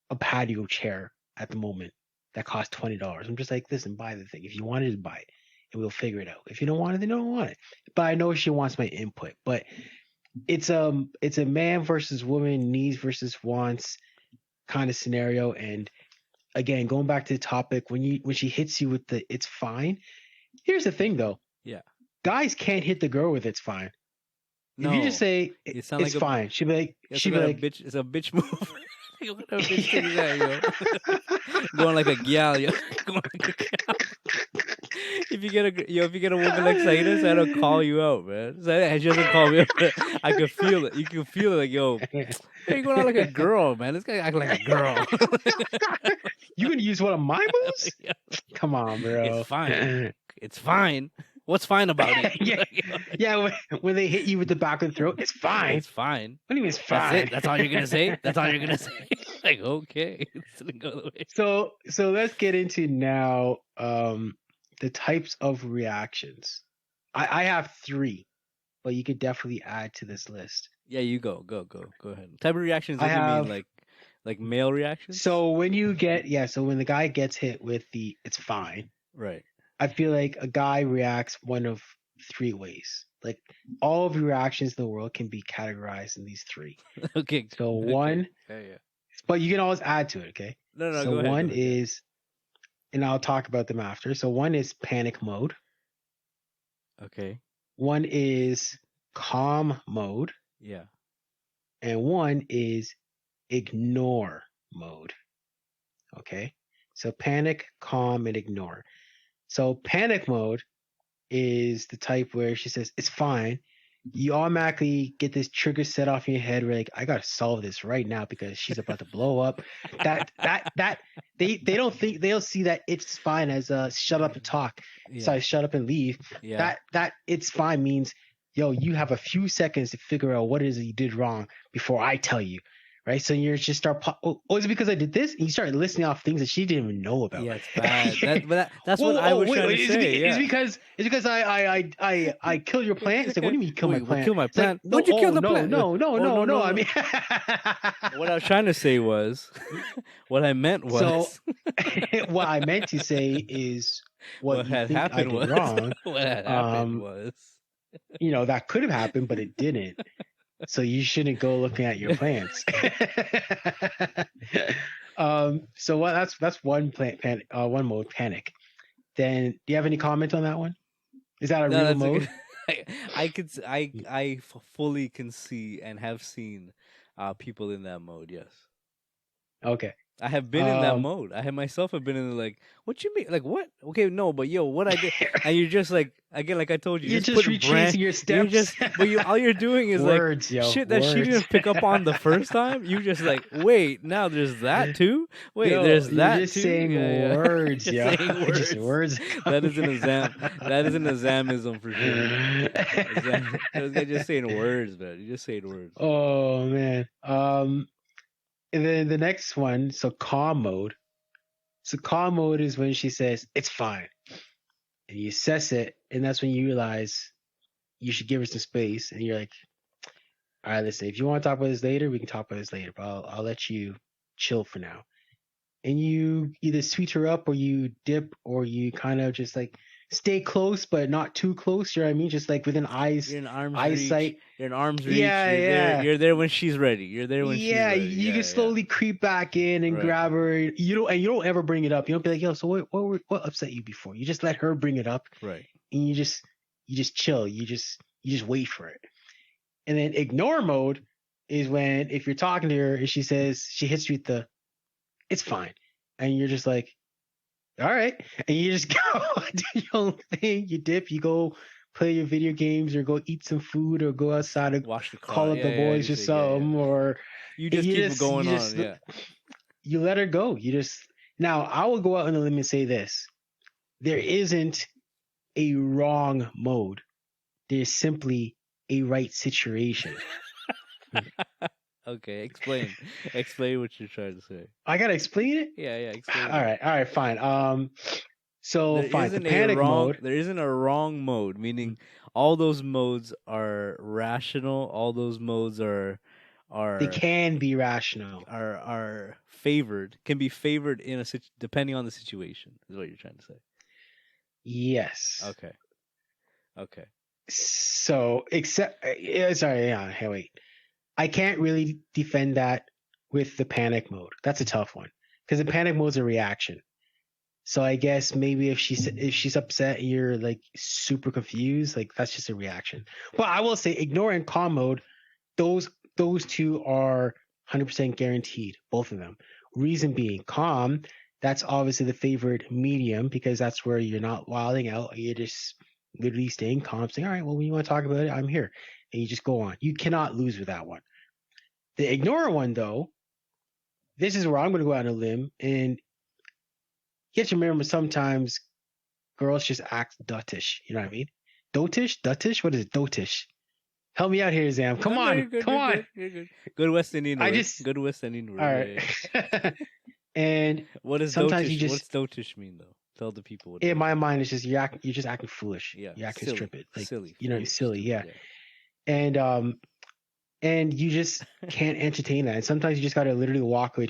a patio chair at the moment that costs $20. I'm just like, listen, buy the thing. If you want it, just buy it. And we'll figure it out. If you don't want it, then don't want it. But I know she wants my input. But it's a man versus woman, needs versus wants kind of scenario. And again, going back to the topic, when she hits you with the it's fine. Here's the thing though. Yeah. Guys can't hit the girl with it's fine. If you just No. say You sound it's like a fine, That's some she'd be kind of like, bitch. It's a bitch move. What kind of bitch thing is that, yo? Going like a gal, yo. Going like a gal. If you get a woman like Saida, Saida will call you out, man. Saida, she doesn't call me out. But I can feel it. You can feel it, like, yo, hey, you going on like a girl, man. This guy acting like a girl. you gonna use one of my moves? Yeah. Come on, It's bro. fine. It's fine. What's fine about it? yeah, yeah. When they hit you with the back of the throat, it's fine. It's fine. What do you mean it's That's fine? it. That's all you're gonna say. That's all you're gonna say. Like, okay, it's gonna go the way. So let's get into now the types of reactions. I have three, but you could definitely add to this list. Yeah, you go ahead. Type of reactions I doesn't mean have like male reactions. so when you get so when the guy gets hit with the it's fine, Right. I feel like a guy reacts one of three ways. Like all of your reactions in the world can be categorized in these three. Okay. So Okay. one, Yeah. but you can always add to it, okay? No, So go ahead. one Go ahead. Yeah. is, and I'll talk about them after. So one is panic mode. Okay. One is calm mode, Yeah. and one is ignore mode. Okay? So panic, calm, and ignore. So panic mode is the type where she says, it's fine. You automatically get this trigger set off in your head where like, I gotta solve this right now because she's about to blow up. That they don't think they'll see that it's fine as shut up and talk. Yeah. Sorry, shut up and leave. Yeah. That it's fine means, yo, you have a few seconds to figure out what it is that you did wrong before I tell you. Right, so you just start. Is it because I did this? And you start listing off things that she didn't even know about. Yeah, it's bad. That's what I was trying to say. Is Yeah. it because I killed your plant? It's like, what do you mean kill my Wait, plant? kill my It's like, plant? no, When'd you kill the no, plant? no, no, Oh, no, no. I mean, what I was trying to say was, what I meant was, so what I meant to say is what you had think I happened did was, wrong. what had happened was, That could have happened, but it didn't. So you shouldn't go looking at your plants. So what? That's one one mode, panic. Then, do you have any comment on that one? Is that a No, real that's a mode? good. I could fully can see and have seen people in that mode. Yes. Okay. I have been in that Um, mode. I have myself have been in the like, what you mean? Like what? Okay, no, but yo, what I did, and you're just like again, like I told you, you're just just put brand. retracing your You steps. just, but you all you're doing is like Words, yo, shit that she words. didn't pick up on the first time. You just like, wait, now there's that too. Wait, Yo, there's you're that just too. saying Yeah, yeah. words, Just yo. saying Just words. words That coming is an exam. That is an examism for sure. out. Exam. Those guys just saying words, man. You just saying words. Oh man. And then the next one, so calm mode. So calm mode is when she says it's fine, and you assess it, and that's when you realize you should give her some space, and you're like, all right, listen, if you want to talk about this later, we can talk about this later, but I'll let you chill for now. And you either sweet her up or you dip or you kind of just like stay close but not too close. You know what I mean? Just like within You're in arm's reach. eyesight. You're in arm's reach. Yeah, You're there. yeah. You're there when she's ready. You're there when she's Yeah, ready. you can Yeah, yeah. slowly creep back in and Right. grab her. You don't ever bring it up. You don't be like, yo, so what upset you before? You just let her bring it up, Right. and you just chill. You just wait for it. And then ignore mode is when if you're talking to her and she says she hits you with the it's fine, and you're just like, all right, and you just go do your own thing. You dip, you go play your video games or go eat some food or go outside and Wash the call car. up Yeah, the yeah. boys or Just say, yeah, yeah. something, or You just keep it going you on. just Yeah. you let her go. You just now I will go out on a limb and say this: there isn't a wrong mode. There's simply a right situation. Okay. Explain. Explain what you're trying to say. I gotta explain it. Yeah, yeah. Explain. All right, fine. So There fine. The isn't a panic wrong. mode. There isn't a wrong mode. Meaning, all those modes are rational. All those modes They are can be rational. are favored. Can be favored in a depending on the situation. Is what you're trying to say. Yes. Okay. Okay. So, except, sorry, yeah, hey, wait. I can't really defend that with the panic mode. That's a tough one because the panic mode's a reaction. So I guess maybe if she's upset and you're like super confused, like that's just a reaction. But I will say, ignore and calm mode, those two are 100% guaranteed, both of them. Reason being, calm, that's obviously the favored medium because that's where you're not wilding out. You're just literally staying calm, saying, all right, well, when you want to talk about it, I'm here. And you just go on. You cannot lose with that one. The ignore one, though, this is where I'm going to go out on a limb. And you have to remember sometimes girls just act duttish. You know what I mean? Dotish? Duttish? What is it? Dotish. Help me out here, Zam. Come No, on. you're good, Come you're on. Good, you're good. Good West Indian I word. just. Good West Indian word. All Yeah, right. yeah. And What does sometimes dotish? you just. What's dotish mean though? Tell the people what. In Dotish my means. mind, it's just you're just acting foolish. Yeah, You're acting silly, stupid. Like, silly, you know, foolish, silly. stupid, Yeah. And you just can't entertain that. And sometimes you just gotta literally walk away.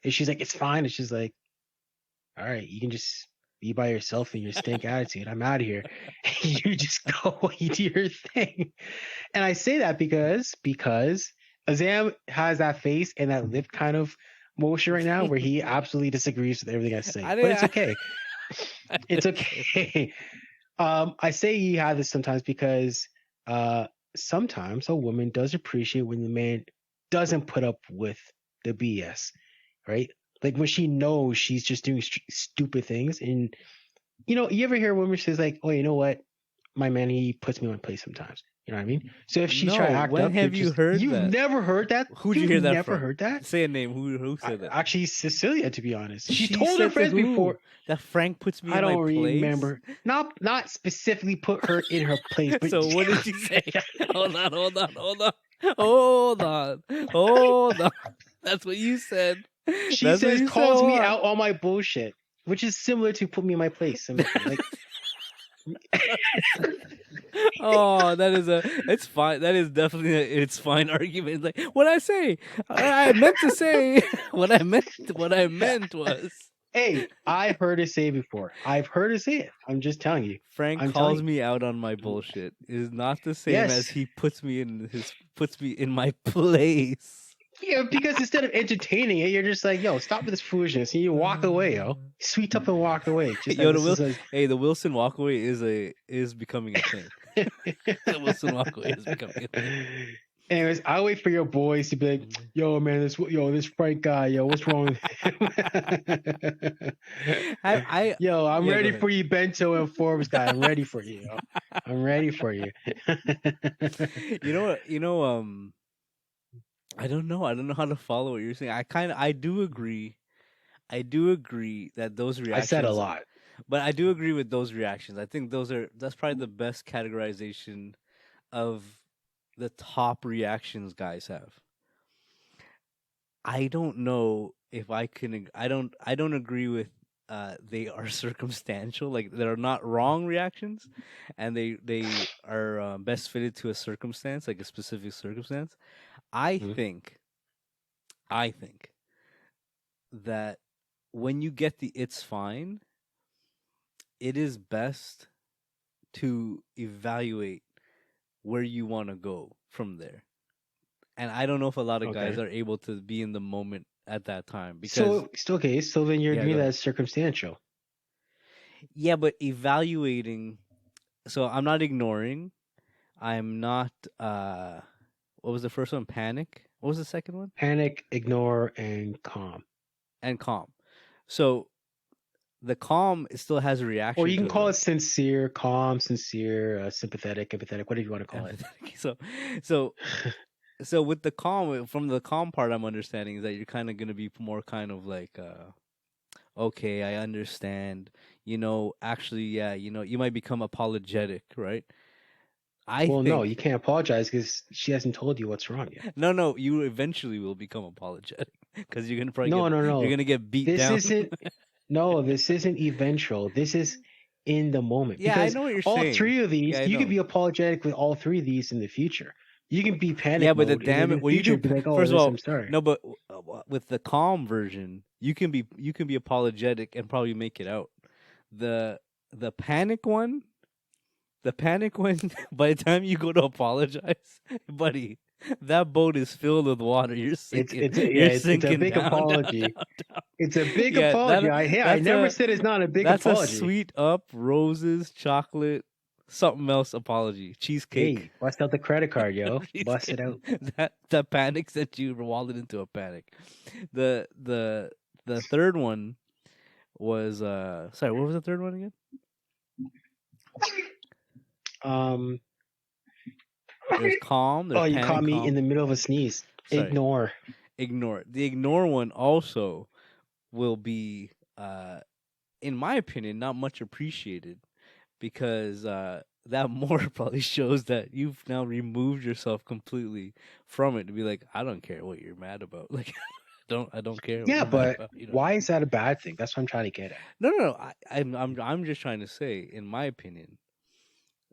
And she's like, it's fine. It's just like, all right, you can just be by yourself in your stink attitude. I'm out of here. You just go, you do your thing. And I say that because Azam has that face and that lip kind of motion right now where he absolutely disagrees with everything I say. But it's okay. It's okay. I say he has this sometimes because sometimes a woman does appreciate when the man doesn't put up with the BS, right? Like when she knows she's just doing stupid things. And, you ever hear a woman says like, oh, you know what? My man, he puts me in my place sometimes. You know what I mean? So if she's trying to act when up, have you heard you've that? never heard that? Who'd you hear that never from? heard that? Say a name. Who said that? Actually, Cecilia, to be honest. She told said her friends who? before. That Frank puts me I in my don't place. remember. Not specifically put her in her place. But So what did she say? Hold on. That's what you said. She says calls me out on my bullshit, which is similar to put me in my place. Like, oh, it's fine. That is definitely it's fine argument. Like what I say, I meant to say what I meant was. Hey, I've heard it say before. I've heard it say it. I'm just telling you. Frank calls me out on my bullshit is not the same as he puts me in my place. Yeah, because instead of entertaining it, you're just like, yo, stop with this foolishness, and you walk away, yo. Sweet up and walk away. Just like Yo, this is the Wilson walkaway is becoming a thing. The Wilson walkaway is becoming a thing. Anyways, I'll wait for your boys to be like, yo, man, this Frank guy, yo, what's wrong with him? Yo, I'm Yeah, go ready ahead. for you, Bento and Forbes guy. I'm ready for you. Yo. I'm ready for you. You know what? I don't know. I don't know how to follow what you're saying. I do agree. I do agree that those I said a reactions, lot. but I do agree with those reactions. I think that's probably the best categorization of the top reactions guys have. I don't know if I can. I don't agree with. They are circumstantial. Like they're not wrong reactions, and they are best fitted to a circumstance, like a specific circumstance. I Mhm. think. I think that when you get the "it's fine," it is best to evaluate where you want to go from there. And I don't know if a lot of guys Okay. are able to be in the moment at that time because So, okay. So then you're yeah, go agreeing that ahead. it's circumstantial. Yeah, but evaluating. So I'm not ignoring. I'm not. What was the first one? Panic. What was the second one? Panic, ignore, and calm. And calm. So the calm still has a Or reaction you can to it, call it right? sincere, calm, sincere, sympathetic, empathetic, whatever you want to call it. Empathetic. So, so with the calm, from the calm part, I'm understanding is that you're kind of gonna be more kind of like, okay, I understand. Actually, yeah, you might become apologetic, right? I Well, no, think you can't apologize because she hasn't told you what's wrong yet. no, you eventually will become apologetic because No, no, you're no. gonna get beat This down. isn't. No, this isn't eventual. This is in the moment Yeah, I because know what you're all saying. three of these, Yeah, I you could know. be apologetic with all three of these in the future. You can be Yeah, panic but the mode, and then damn in it, the when you future do, be like, "Oh, first of this, all, I'm sorry." no, but with the calm version, you can be apologetic and probably make it out. The the panic one, the panic one. By the time you go to apologize, buddy, that boat is filled with water. You're sinking. You're It's a sinking big down, down, apology. down, down. It's a big Yeah, apology. that I that's never a said it's not a big that's a apology. sweet up roses, chocolate, something else apology, cheesecake. Hey, bust out the credit card, yo. Bust it Cheesecake. out. That panic sent you walled into a panic. The the the third one was sorry, what was the third one again? Um. There's calm, there's Oh, you panic, caught me in calm. the middle of a sneeze. Sorry, Ignore. ignore. The ignore one also will be in my opinion not much appreciated because that more probably shows that you've now removed yourself completely from it to be like, I don't care what you're mad about. Like I don't care what Yeah, you're mad but about. You know what I why mean? is that a bad thing? That's what I'm trying to get at. No. I'm just trying to say, in my opinion,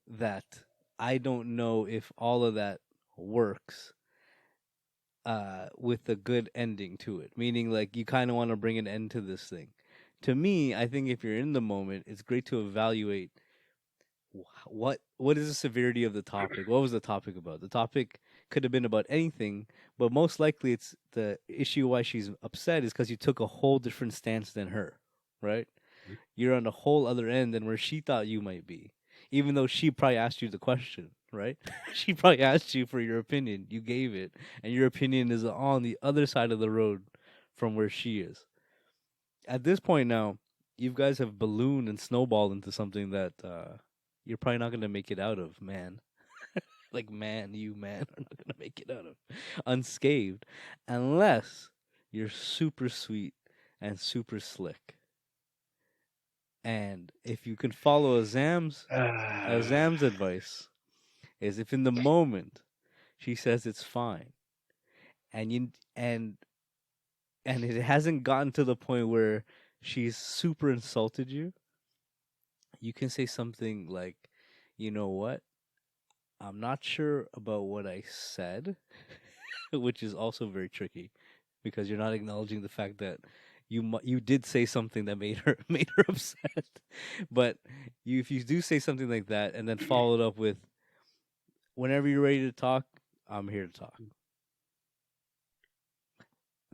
that I don't know if all of that works with a good ending to it. Meaning, like you kind of want to bring an end to this thing. To me, I think if you're in the moment, it's great to evaluate what is the severity of the topic. What was the topic about? The topic could have been about anything, but most likely it's the issue why she's upset is because you took a whole different stance than her, right? You're on a whole other end than where she thought you might be, even though she probably asked you the question, right? She probably asked you for your opinion. You gave it, and your opinion is on the other side of the road from where she is. At this point now, you guys have ballooned and snowballed into something that you're probably not gonna make it out of, man. Like, man, you man are not gonna make it out of unscathed, unless you're super sweet and super slick. And if you can follow Azam's advice, is if in the moment she says it's fine, and you and it hasn't gotten to the point where she's super insulted you, you can say something like, you know what? I'm not sure about what I said, which is also very tricky because you're not acknowledging the fact that you did say something that made her made her upset. But if you do say something like that and then follow it up with, whenever you're ready to talk, I'm here to talk.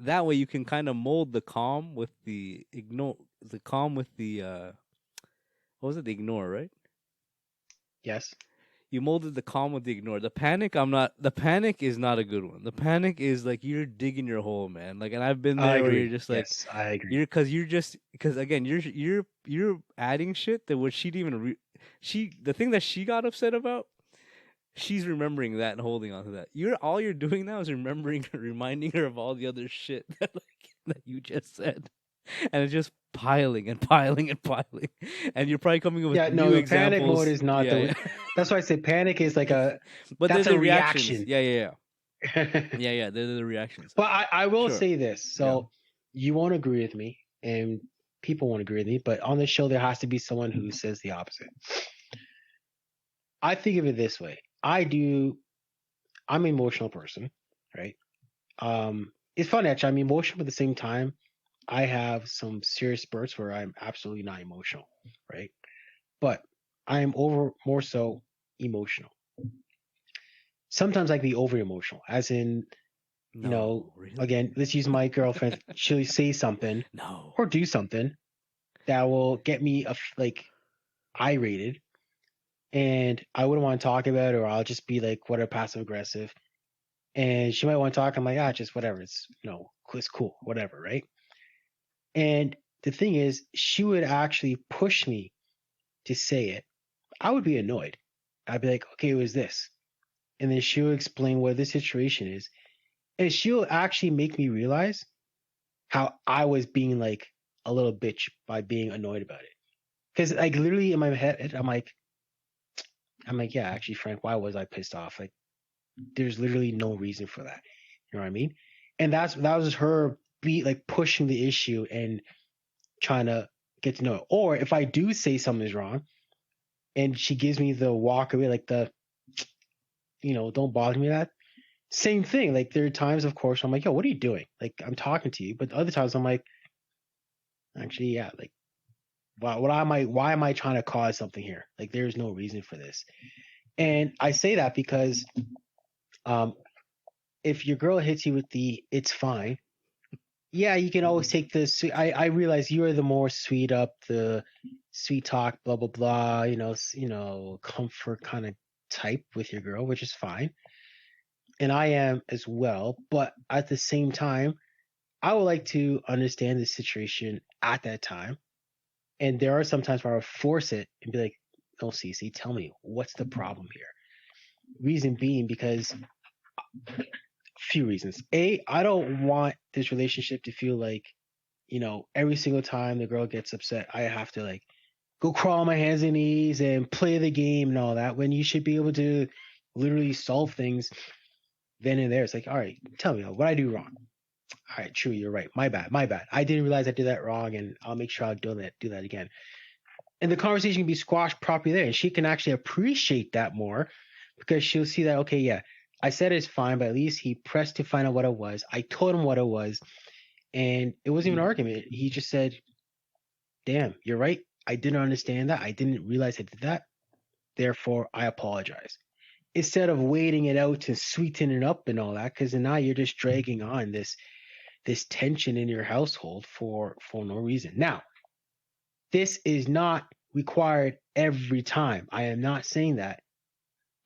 that way you can kind of mold the calm with the ignore, the calm with the what was it? The ignore, right? Yes. You molded the calm with the ignore. The panic, I'm not. The panic is not a good one. The panic is like you're digging your hole, man. Like, and I've been I there where you're agree. just like Yes, I agree. because again you're adding shit that what she didn't even she the thing that she got upset about. She's remembering that and holding on to that. You're doing now is remembering, reminding her of all the other shit that that you just said, and it's just piling and piling and piling, and you're probably coming up with Yeah, no, new the panic mode examples. is not Yeah, the. yeah. That's why I say panic is like a. But That's there's a the reactions. reaction. Yeah, yeah, yeah, yeah, yeah. They're the reactions. But I will Sure. say this. Yeah. So you won't agree with me, and people won't agree with me. But on the show, there has to be someone who says the opposite. I think of it this way. I'm an emotional person, right? It's fun actually. I'm emotional, but at the same time, I have some serious spurts where I'm absolutely not emotional, right? But I am more so emotional. Sometimes I can be over emotional, as in, No, really? again, let's use my girlfriend. She'll say something No. or do something that will get me like irated, and I wouldn't want to talk about it, or I'll just be like, what a passive aggressive. And she might want to talk. I'm like, just whatever. It's cool, whatever, right? And the thing is, she would actually push me to say it. I would be annoyed. I'd be like, okay, it was this. And then she'll explain what the situation is. And she'll actually make me realize how I was being like a little bitch by being annoyed about it. Because like literally in my head, I'm like, yeah, actually, Frank, why was I pissed off? Like, there's literally no reason for that. You know what I mean? And that was her like pushing the issue and trying to get to know it. Or if I do say something's wrong and she gives me the walk away, like don't bother me that. Same thing. Like there are times, of course, I'm like, yo, what are you doing? Like I'm talking to you. But other times I'm like, actually, yeah, like why am I trying to cause something here? Like there's no reason for this. And I say that because um if your girl hits you with the it's fine, yeah, you can always take the sweet. I realize you are the more sweet up, the sweet talk, blah blah blah. Comfort kind of type with your girl, which is fine, and I am as well. But at the same time, I would like to understand the situation at that time, and there are some times where I would force it and be like, "No, Cece, tell me what's the problem here." Reason being because few reasons. I don't want this relationship to feel like, every single time the girl gets upset, I have to like go crawl on my hands and knees and play the game and all that when you should be able to literally solve things then and there. It's like, all right, tell me what I do wrong. All right, true, you're right. My bad, my bad. I didn't realize I did that wrong, and I'll make sure I'll do that again. And the conversation can be squashed properly there, and she can actually appreciate that more because she'll see that, okay, yeah, I said it's fine, but at least he pressed to find out what it was. I told him what it was, and it wasn't even an argument. He just said, damn, you're right. I didn't understand that. I didn't realize I did that. Therefore, I apologize. Instead of waiting it out to sweeten it up and all that, because now you're just dragging on this tension in your household for no reason. Now, this is not required every time. I am not saying that.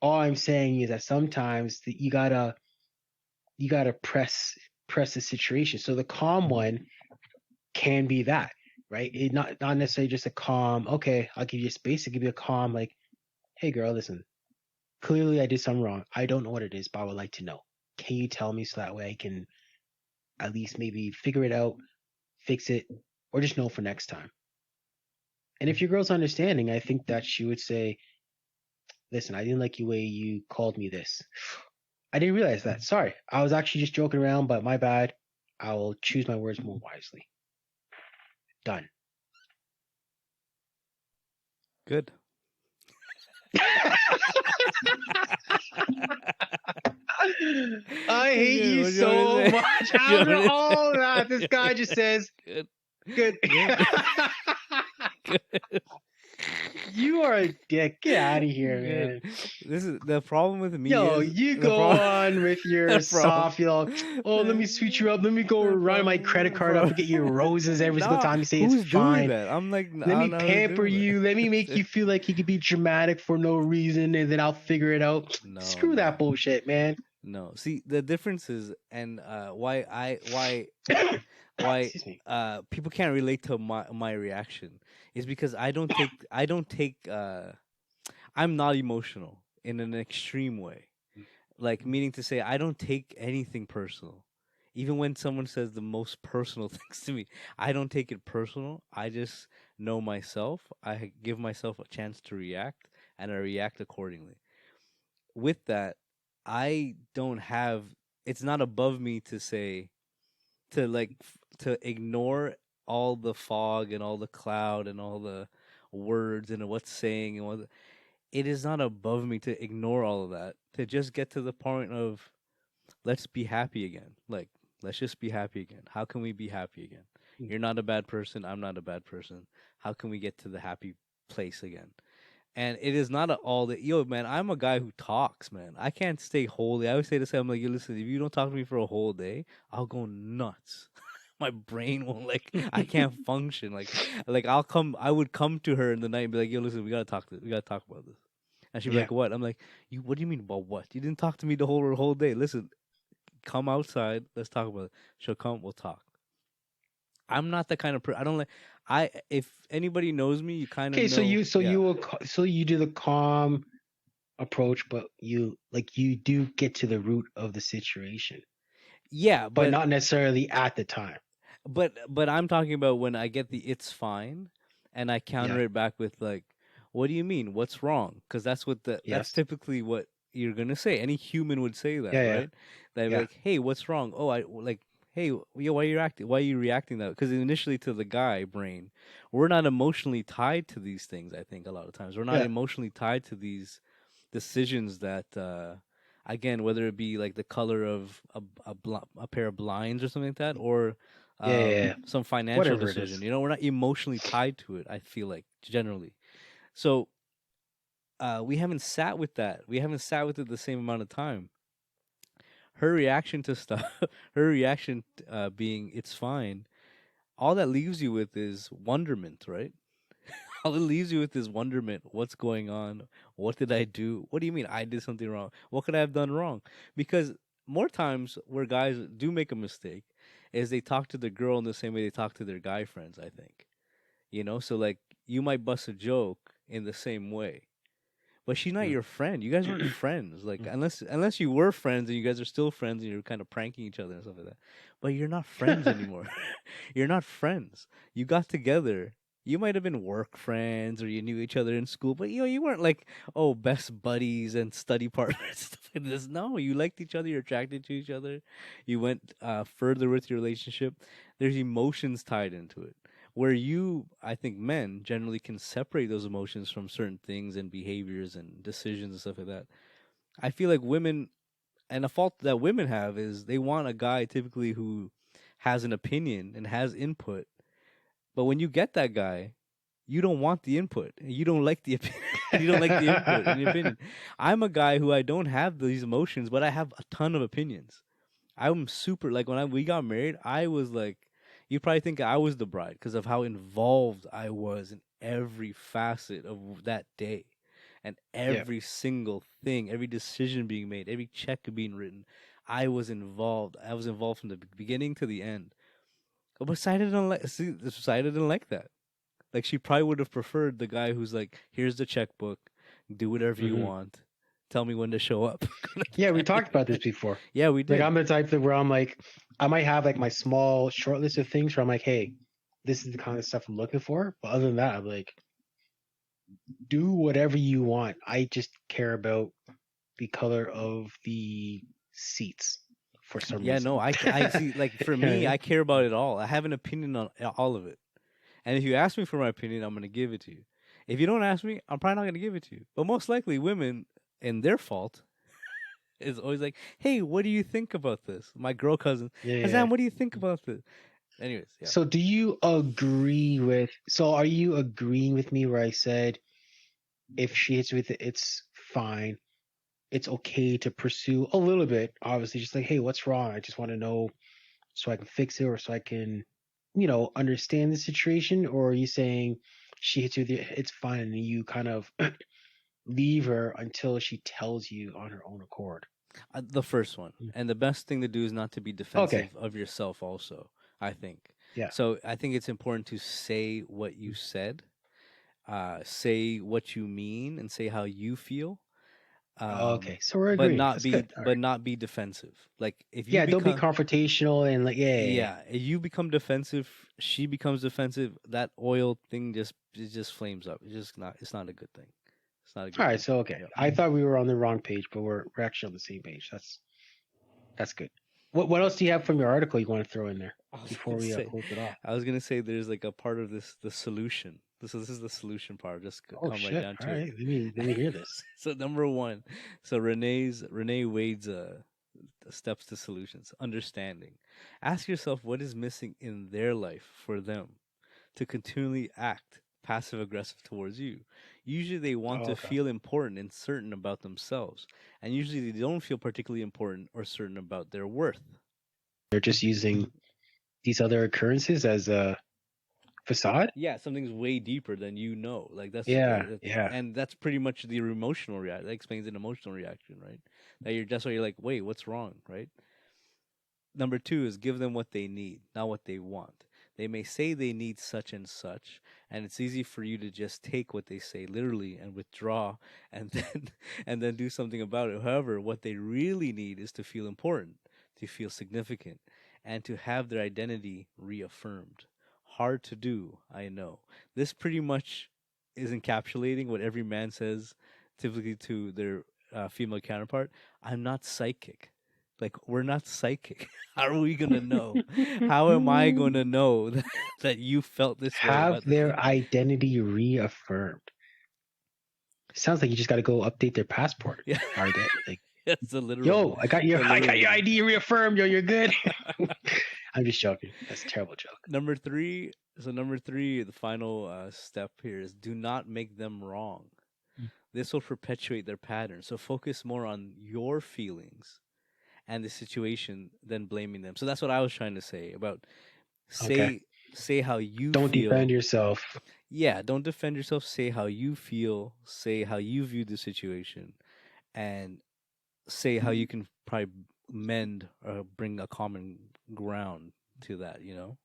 All I'm saying is that sometimes you gotta press the situation. So the calm one can be that, right? It not necessarily just a calm, okay, I'll give you space. It could be a calm, like, hey girl, listen, clearly I did something wrong. I don't know what it is, but I would like to know. Can you tell me so that way I can at least maybe figure it out, fix it, or just know for next time? And if your girl's understanding, I think that she would say, listen, I didn't like the way you called me this. I didn't realize that. Sorry. I was actually just joking around, but my bad. I will choose my words more wisely. Done. Good. I hate Good. you What do you so want to say? much. What do you After want to all say? that, this guy just says, Good. good. Good. Good. You are a dick. Get out of here, Good. man. This is the problem with me Yo, is you the go problem. on with your the problem. soft, oh, let me sweet you up. Let me go The run my credit problem. card up and get you roses every single Nah, time you say it's who's doing fine. that? I'm like, I Let me don't know who's pamper doing you. Let me make that. you feel like you could be dramatic for no reason and then I'll figure it out. No, Screw no, that bullshit, man. no. See, the difference is, and why Excuse me. people can't relate to my reaction is because I don't take I'm not emotional in an extreme way. Like meaning to say I don't take anything personal. Even when someone says the most personal things to me, I don't take it personal. I just know myself. I give myself a chance to react and I react accordingly. With that, I don't have it's not above me to say to ignore all the fog and all the cloud and all the words and what's saying and what it is not above me to ignore all of that to just get to the point of let's be happy again. Like let's just be happy again. How can we be happy again? You're not a bad person, I'm not a bad person. How can we get to the happy place again? And it is not all that yo man, I'm a guy who talks, man. I can't stay wholly. I always say to say I'm like, yo, listen, if you don't talk to me for a whole day, I'll go nuts. My brain won't I can't function. I would come to her in the night and be like, yo, listen, we gotta talk about this. And she'd be Yeah. like, what? I'm like, you what do you mean about what? You didn't talk to me the whole day. Listen, come outside, let's talk about it. She'll come, we'll talk. I'm not the kind of I don't like I if anybody knows me, you kind of Okay, so know. you so Yeah. you will so you do the calm approach, but you do get to the root of the situation, Yeah, but not necessarily at the time. but I'm talking about when I get the it's fine and I counter Yeah. it back with like what do you mean? What's wrong? Cuz that's Yes. typically what you're going to say. Any human would say that, Yeah. Yeah. right? They'd be Yeah. like, "Hey, what's wrong?" Oh, I like hey, yo, why are you acting? Why are you reacting that? Because initially to the guy brain, we're not emotionally tied to these things. I think a lot of times we're not Yeah. emotionally tied to these decisions that again whether it be like the color of a pair of blinds or something like that or Yeah. Yeah. Yeah. some financial Whatever it decision, is. we're not emotionally tied to it, I feel like, generally. So we haven't sat with it the same amount of time. Her reaction to stuff her reaction being it's fine, all that leaves you with is wonderment, right? All it leaves you with is wonderment. What's going on? What did I do? What do you mean I did something wrong? What could I have done wrong? Because more times where guys do make a mistake is they talk to the girl in the same way they talk to their guy friends, I think. So like you might bust a joke in the same way. But she's not Mm. your friend. You guys weren't friends. Like unless you were friends and you guys are still friends and you're kind of pranking each other and stuff like that. But you're not friends anymore. You're not friends. You got together. You might have been work friends or you knew each other in school, but you weren't like best buddies and study partners stuff like this. No, you liked each other. You're attracted to each other. You went further with your relationship. There's emotions tied into it where I think men generally can separate those emotions from certain things and behaviors and decisions and stuff like that. I feel like women, and a fault that women have is they want a guy typically who has an opinion and has input. But when you get that guy, you don't want the input. You don't like the opinion. You don't like the input and the opinion. I'm a guy who I don't have these emotions, but I have a ton of opinions. I'm super like when we got married, I was like you probably think I was the bride because of how involved I was in every facet of that day and Yeah. every single thing, every decision being made, every check being written. I was involved. I was involved from the beginning to the end. But Saida didn't like that. Like she probably would have preferred the guy who's like, "Here's the checkbook, do whatever you Hmm. want, tell me when to show up." Yeah. We talked about this before. Yeah, we Like did. I'm the type that where I'm like, I might have like my small short list of things where I'm like, hey, this is the kind of stuff I'm looking for. But other than that, I'm like, do whatever you want. I just care about the color of the seats for some Yeah, reason. no, I see. Like for me, I care about it all. I have an opinion on all of it. And if you ask me for my opinion, I'm gonna give it to you. If you don't ask me, I'm probably not gonna give it to you. But most likely, women, and their fault, is always like, "Hey, what do you think about this?" My girl cousin, Yeah, yeah. Hazan, what do you think about this? Anyways, yeah. So do you agree with? So are you agreeing with me where I said if she hits you with it, it's fine. It's okay to pursue a little bit. Obviously, just like, hey, what's wrong? I just want to know so I can fix it or so I can, understand the situation. Or are you saying she hits you with it, it's fine, and you kind of leave her until she tells you on her own accord? The first one. Mm. And the best thing to do is not to be Okay. defensive of yourself also, I think. Yeah. So I think it's important to say what you said, say what you mean, and say how you feel. Okay. So we're But agreeing. not That's be good. All right. but not be defensive. Like if you Yeah. Don't be become confrontational and like, yeah, yeah, yeah. yeah, if you become defensive, she becomes defensive, that oil thing just flames up. It's not a good thing. It's not a All good right. thing. So okay. Yep. I thought we were on the wrong page, but we're actually on the same page. That's good. What else do you have from your article you want to throw in there I was before gonna we say close it off? I was gonna say there's like a part of this the solution. This is the solution part. Just Oh come right shit! down All to it. right, let me hear this. So number one, so Renee Wade's steps to solutions. Understanding. Ask yourself what is missing in their life for them to continually act passive aggressive towards you. Usually they want Oh, to okay. feel important and certain about themselves, and usually they don't feel particularly important or certain about their worth. They're just using these other occurrences as a facade. Yeah, something's way deeper than you know. Like Yeah, yeah. and that's pretty much the emotional reaction. That explains an emotional reaction, right? That you're that's why you're like, wait, what's wrong, right? Number two is give them what they need, not what they want. They may say they need such and such, and it's easy for you to just take what they say literally and withdraw and then and then do something about it. However, what they really need is to feel important, to feel significant, and to have their identity reaffirmed. Hard to do, I know. This pretty much is encapsulating what every man says typically to their female counterpart. I'm not psychic. Like, we're not psychic. How are we gonna know? How am I gonna know that you felt this way Have about the their thing? identity reaffirmed. Sounds like you just got to go update their passport. Yeah, Or that, like, it's a literal yo, one. I got It's your a I got literal your one. ID reaffirmed. Yo, you're good. I'm just joking. That's a terrible joke. Number three. So number three, the final step here is do not make them wrong. This will perpetuate their pattern. So focus more on your feelings and the situation than blaming them. So that's what I was trying to say about Okay. say how you Don't defend feel. yourself. Yeah, don't defend yourself. Say how you feel. Say how you view the situation, and say how you can probably mend or bring a common ground to that. You know.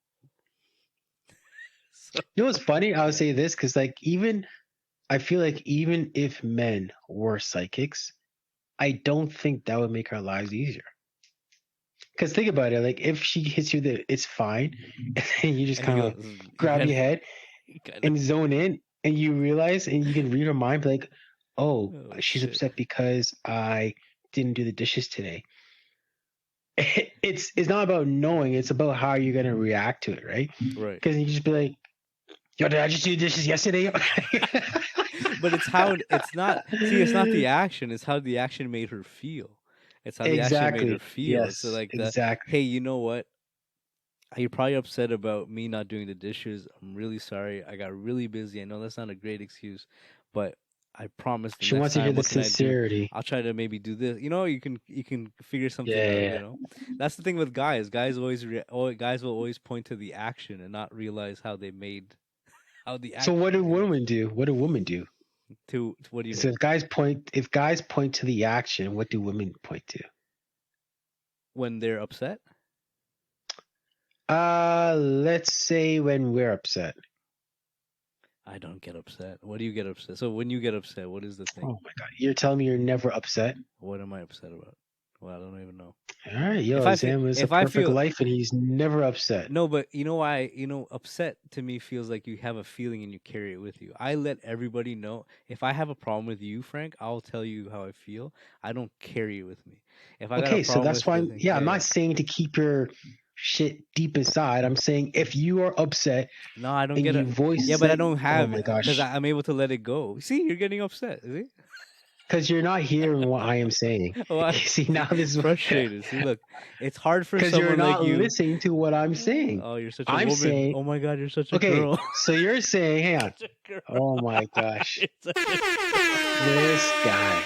So, You know what's funny? I would yeah. say this because, like, I feel like even if men were psychics, I don't think that would make our lives easier. Because think about it, like if she hits you, it's fine, and then you just And he kind of goes, you grab kind your head of, and zone in, and you realize, and you can read her mind, be like, oh, oh she's shit. upset because I didn't do the dishes today. It's not about knowing; it's about how you're gonna react to it, right? Right. Because you just be like, yo, did I just do the dishes yesterday? But it's how it's not. See, it's not the action. It's how the action made her feel. It's how the action made her Exactly. feel. It's Yes. like the Exactly. hey, you know what? You're probably upset about me not doing the dishes. I'm really sorry. I got really busy. I know that's not a great excuse, but I promise the She next wants to hear time, the what can I do? sincerity. I'll try to maybe do this. You know, you can figure something Yeah, yeah, out. yeah. You know, that's the thing with guys. Guys will always point to the action and not realize how they made how the So what do action made women do? What do women do? to what do you So mean? if guys point to the action, what do women point to? When they're upset? Let's say when we're upset. I don't get upset. What do you get upset? So when you get upset, what is the thing? Oh my god, you're telling me you're never upset? What am I upset about? Well, I don't even know. All right, If yo, I feel Sam is a if I perfect feel life, and he's never upset. no, but you know why? You know, upset to me feels like you have a feeling and you carry it with you. I let everybody know. If I have a problem with you, Frank, I'll tell you how I feel. I don't carry it with me. If I got a Okay, so problem that's with why. the thing, Yeah, yeah, I'm yeah. not saying to keep your shit deep inside. I'm saying if you are upset No, I don't and get you it. Yeah, voice but I it, don't oh have my it because gosh, I'm able to let it go. See, you're getting upset. See? Because you're not hearing what I am saying. Why? See, now this is Frustrated. See, look, it's hard for because you're someone like not you. listening to what I'm saying. Oh, you're such a I'm woman. saying, Oh my God, you're such a okay, girl. so you're saying, hang on. Such a girl. Oh my gosh, You're such a girl. this guy.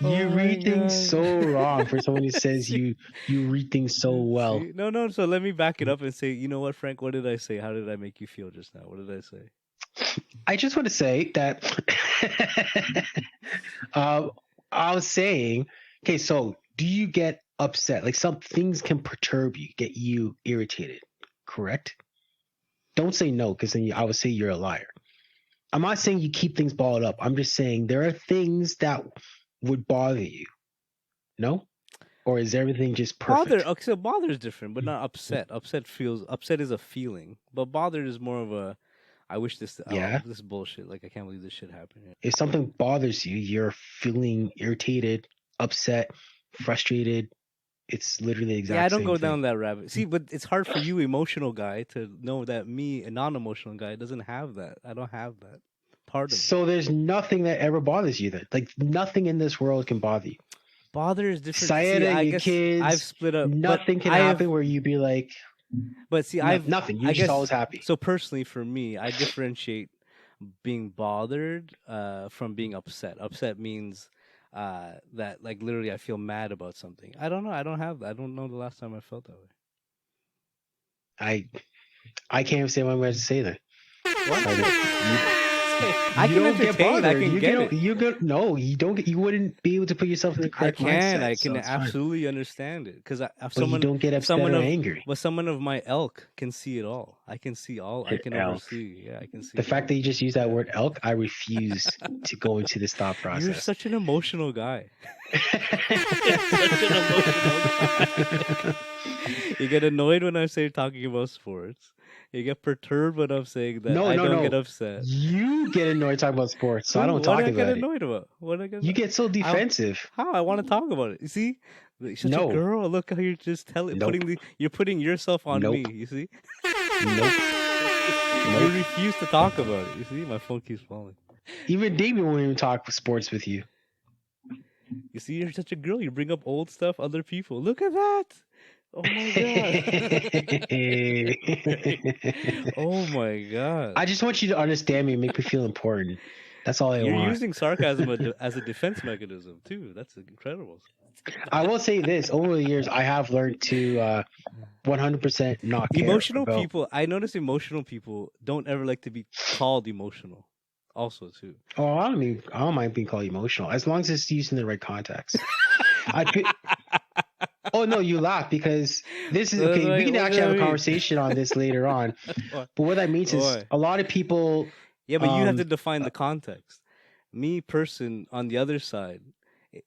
You Oh my read things God. so wrong for someone who says See- you read things so well. See? No. So let me back it up and say, you know what, Frank? What did I say? How did I make you feel just now? What did I say? I just want to say that I was saying, okay, so do you get upset? Like some things can perturb you, get you irritated, correct? Don't say no, because then I would say you're a liar. I'm not saying you keep things balled up. I'm just saying there are things that would bother you. No? Or is everything just perfect? Bother. Okay, so bother is different, but not upset. Upset is a feeling, but bothered is more of a. I wish this. Yeah. This is bullshit. Like I can't believe this shit happened. If something bothers you, you're feeling irritated, upset, frustrated. It's literally the exact Yeah, I don't same go thing. down that rabbit. See, but it's hard for you, emotional guy, to know that me, a non-emotional guy, doesn't have that. I don't have that part of me. So there's nothing that ever bothers you then. Like nothing in this world can bother you. Bother is different. Sayada, See, I your guess kids, I've split up. nothing can happen where you'd be like, But see, nothing. You're I just guess always happy. so. Personally, for me, I differentiate being bothered from being upset. Upset means that, like, literally, I feel mad about something. I don't know. I don't have that. I don't know the last time I felt that way. I can't even say what I'm going to say then. What? I You can don't get entertain. I bothered. can You get get it. you get no. You don't. You wouldn't be able to put yourself in the I correct can. mindset. I so can it's fine. absolutely understand it because But you don't get upset or angry. But someone of my elk can see it all. I can see all. I Your can elk. oversee. Yeah, I can see. The it fact all. that you just use that word elk, I refuse to go into this thought process. You're such an emotional guy. You're such an emotional guy. You get annoyed when I say talking about sports. You get perturbed when I'm saying that I don't get upset. You get annoyed talking about sports, so I don't What talk do I about get it. annoyed about? What do I get? You get so defensive. How? I want to talk about it. You see, you're such No. a girl. Look how you're just Nope. you're putting yourself on Nope. me. You see? Nope. You refuse to talk about it. You see, my phone keeps falling. Even Damien won't even talk sports with you. You see, you're such a girl. You bring up old stuff, other people. Look at that. Oh my god. Oh my god. I just want you to understand me and make me feel important. That's all I want. You're using sarcasm as a defense mechanism too. That's incredible. I will say this: over the years, I have learned to 100% not care. Emotional people. I notice emotional people don't ever like to be called emotional. Also, too. Oh, I don't mind being called emotional as long as it's used in the right context. Oh no, you laugh because this is okay. We can actually have a conversation on this later on. But what that means is a lot of people. Yeah, but you have to define the context. Me, person, on the other side,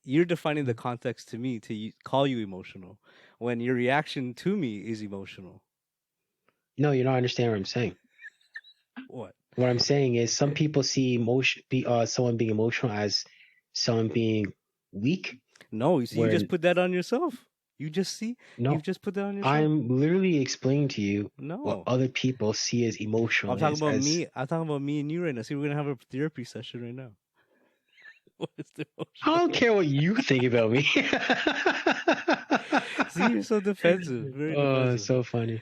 you're defining the context to me to call you emotional when your reaction to me is emotional. No, you're not understanding what I'm saying. What? What I'm saying is some people see someone being emotional as someone being weak. No, you see, you just put that on yourself. You just see? No. You've just put that on yourself. I'm literally explaining to you what other people see as emotional. I'm talking about me. I'm talking about me and you right now. See, we're going to have a therapy session right now. What is the emotional? I don't care what you think about me. See, you're so defensive. Very defensive. It's so funny.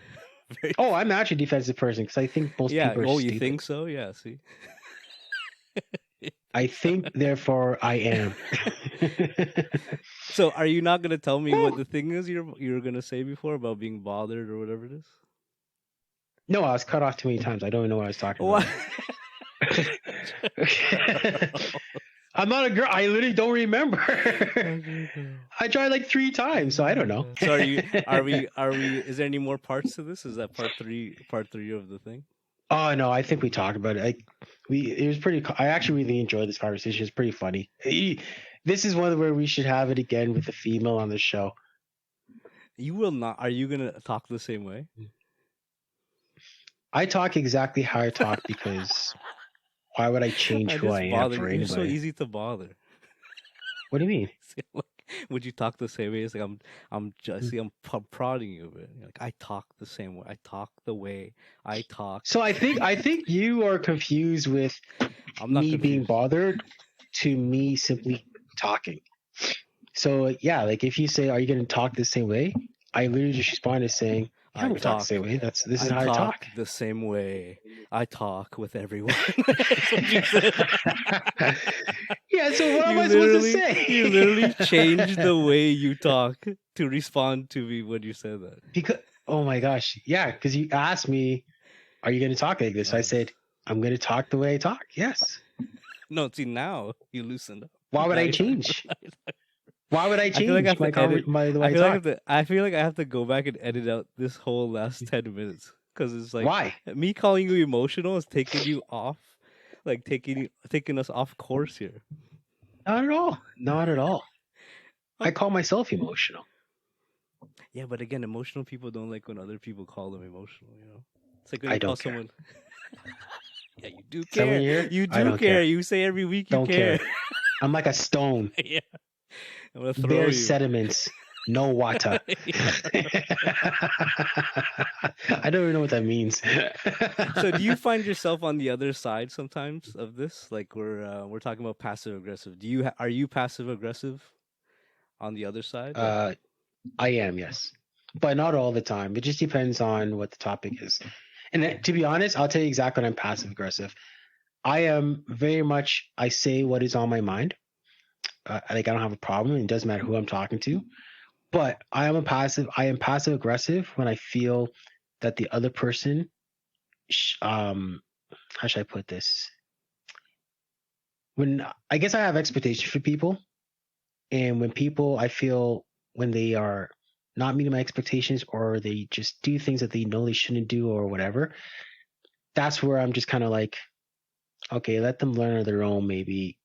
I'm actually a defensive person because I think most people are stupid. You think so? Yeah, see? I think, therefore, I am. So, are you not going to tell me what the thing is you were going to say before about being bothered or whatever it is? No, I was cut off too many times. I don't even know what I was talking about. I'm not a girl. I literally don't remember. I tried like 3 times, so I don't know. So, are we? Is there any more parts to this? Is that part three of the thing? Oh no, I think we talked about it. It was pretty. I actually really enjoyed this conversation. It's pretty funny. This is one where we should have it again with a female on the show. You will not. Are you gonna talk the same way? I talk exactly how I talk because why would I change who I am for anybody? You're so easy to bother. What do you mean? Would you talk the same way? It's like I'm prodding you a bit. Like I talk the same way. I talk the way I talk. So I think you are confused with me being bothered to me simply talking. So yeah, like if you say, "Are you going to talk the same way?" I literally just respond to saying, "Yeah, I I'm going to talk the talk. same way. This is I how I talk." talk the same way. I talk with everyone. That's what you said. Yeah. So what am you I supposed to literally, you literally changed say? the way you talk to respond to me when you said that. Because oh my gosh, yeah, because you asked me, "Are you going to talk like this?" So I Nice. said, "I'm going to talk the way I talk." Yes. No, see now you loosened up. Why would Now I you're talking. change? Why would I I feel like I change have to edit. my the way I I feel like talk? I feel like I have to go back and edit out this whole last 10 minutes because it's like Why? me calling you emotional is taking you off, like taking us off course here. Not at all. Not at all. I Oh, call myself emotional. yeah, but again, emotional people don't like when other people call them emotional. You know, it's like when I you call don't care. someone. Yeah, you do Someone care. here, You I do don't care. care. You say every week you Don't care. care. I'm like a stone. Yeah, I'm gonna throw Bare you. sediments, no water. Yeah. I don't even know what that means. So, do you find yourself on the other side sometimes of this? Like we're talking about passive aggressive. Are you passive aggressive on the other side? Like, uh, I am, yes, but not all the time. It just depends on what the topic is. And to be honest, I'll tell you exactly when I'm passive aggressive. I am very much. I say what is on my mind. Like I don't have a problem. It doesn't matter who I'm talking to. But I am passive aggressive when I feel that the other person, how should I put this? When I guess I have expectations for people, and when people I feel when they are not meeting my expectations or they just do things that they know they shouldn't do or whatever, that's where I'm just kind of like, okay, let them learn on their own, maybe.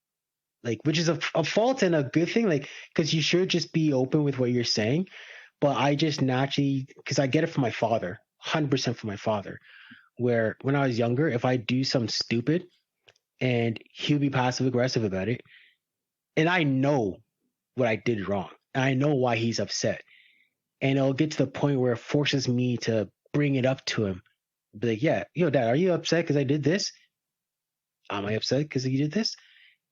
Like, which is a fault and a good thing, like, because you should just be open with what you're saying. But I just naturally, because I get it from my father, 100% from my father, where when I was younger, if I do something stupid and he'll be passive aggressive about it, and I know what I did wrong, and I know why he's upset, and it'll get to the point where it forces me to bring it up to him, be like, "Yeah, yo, Dad, are you upset because I did this? Am I upset because you did this?"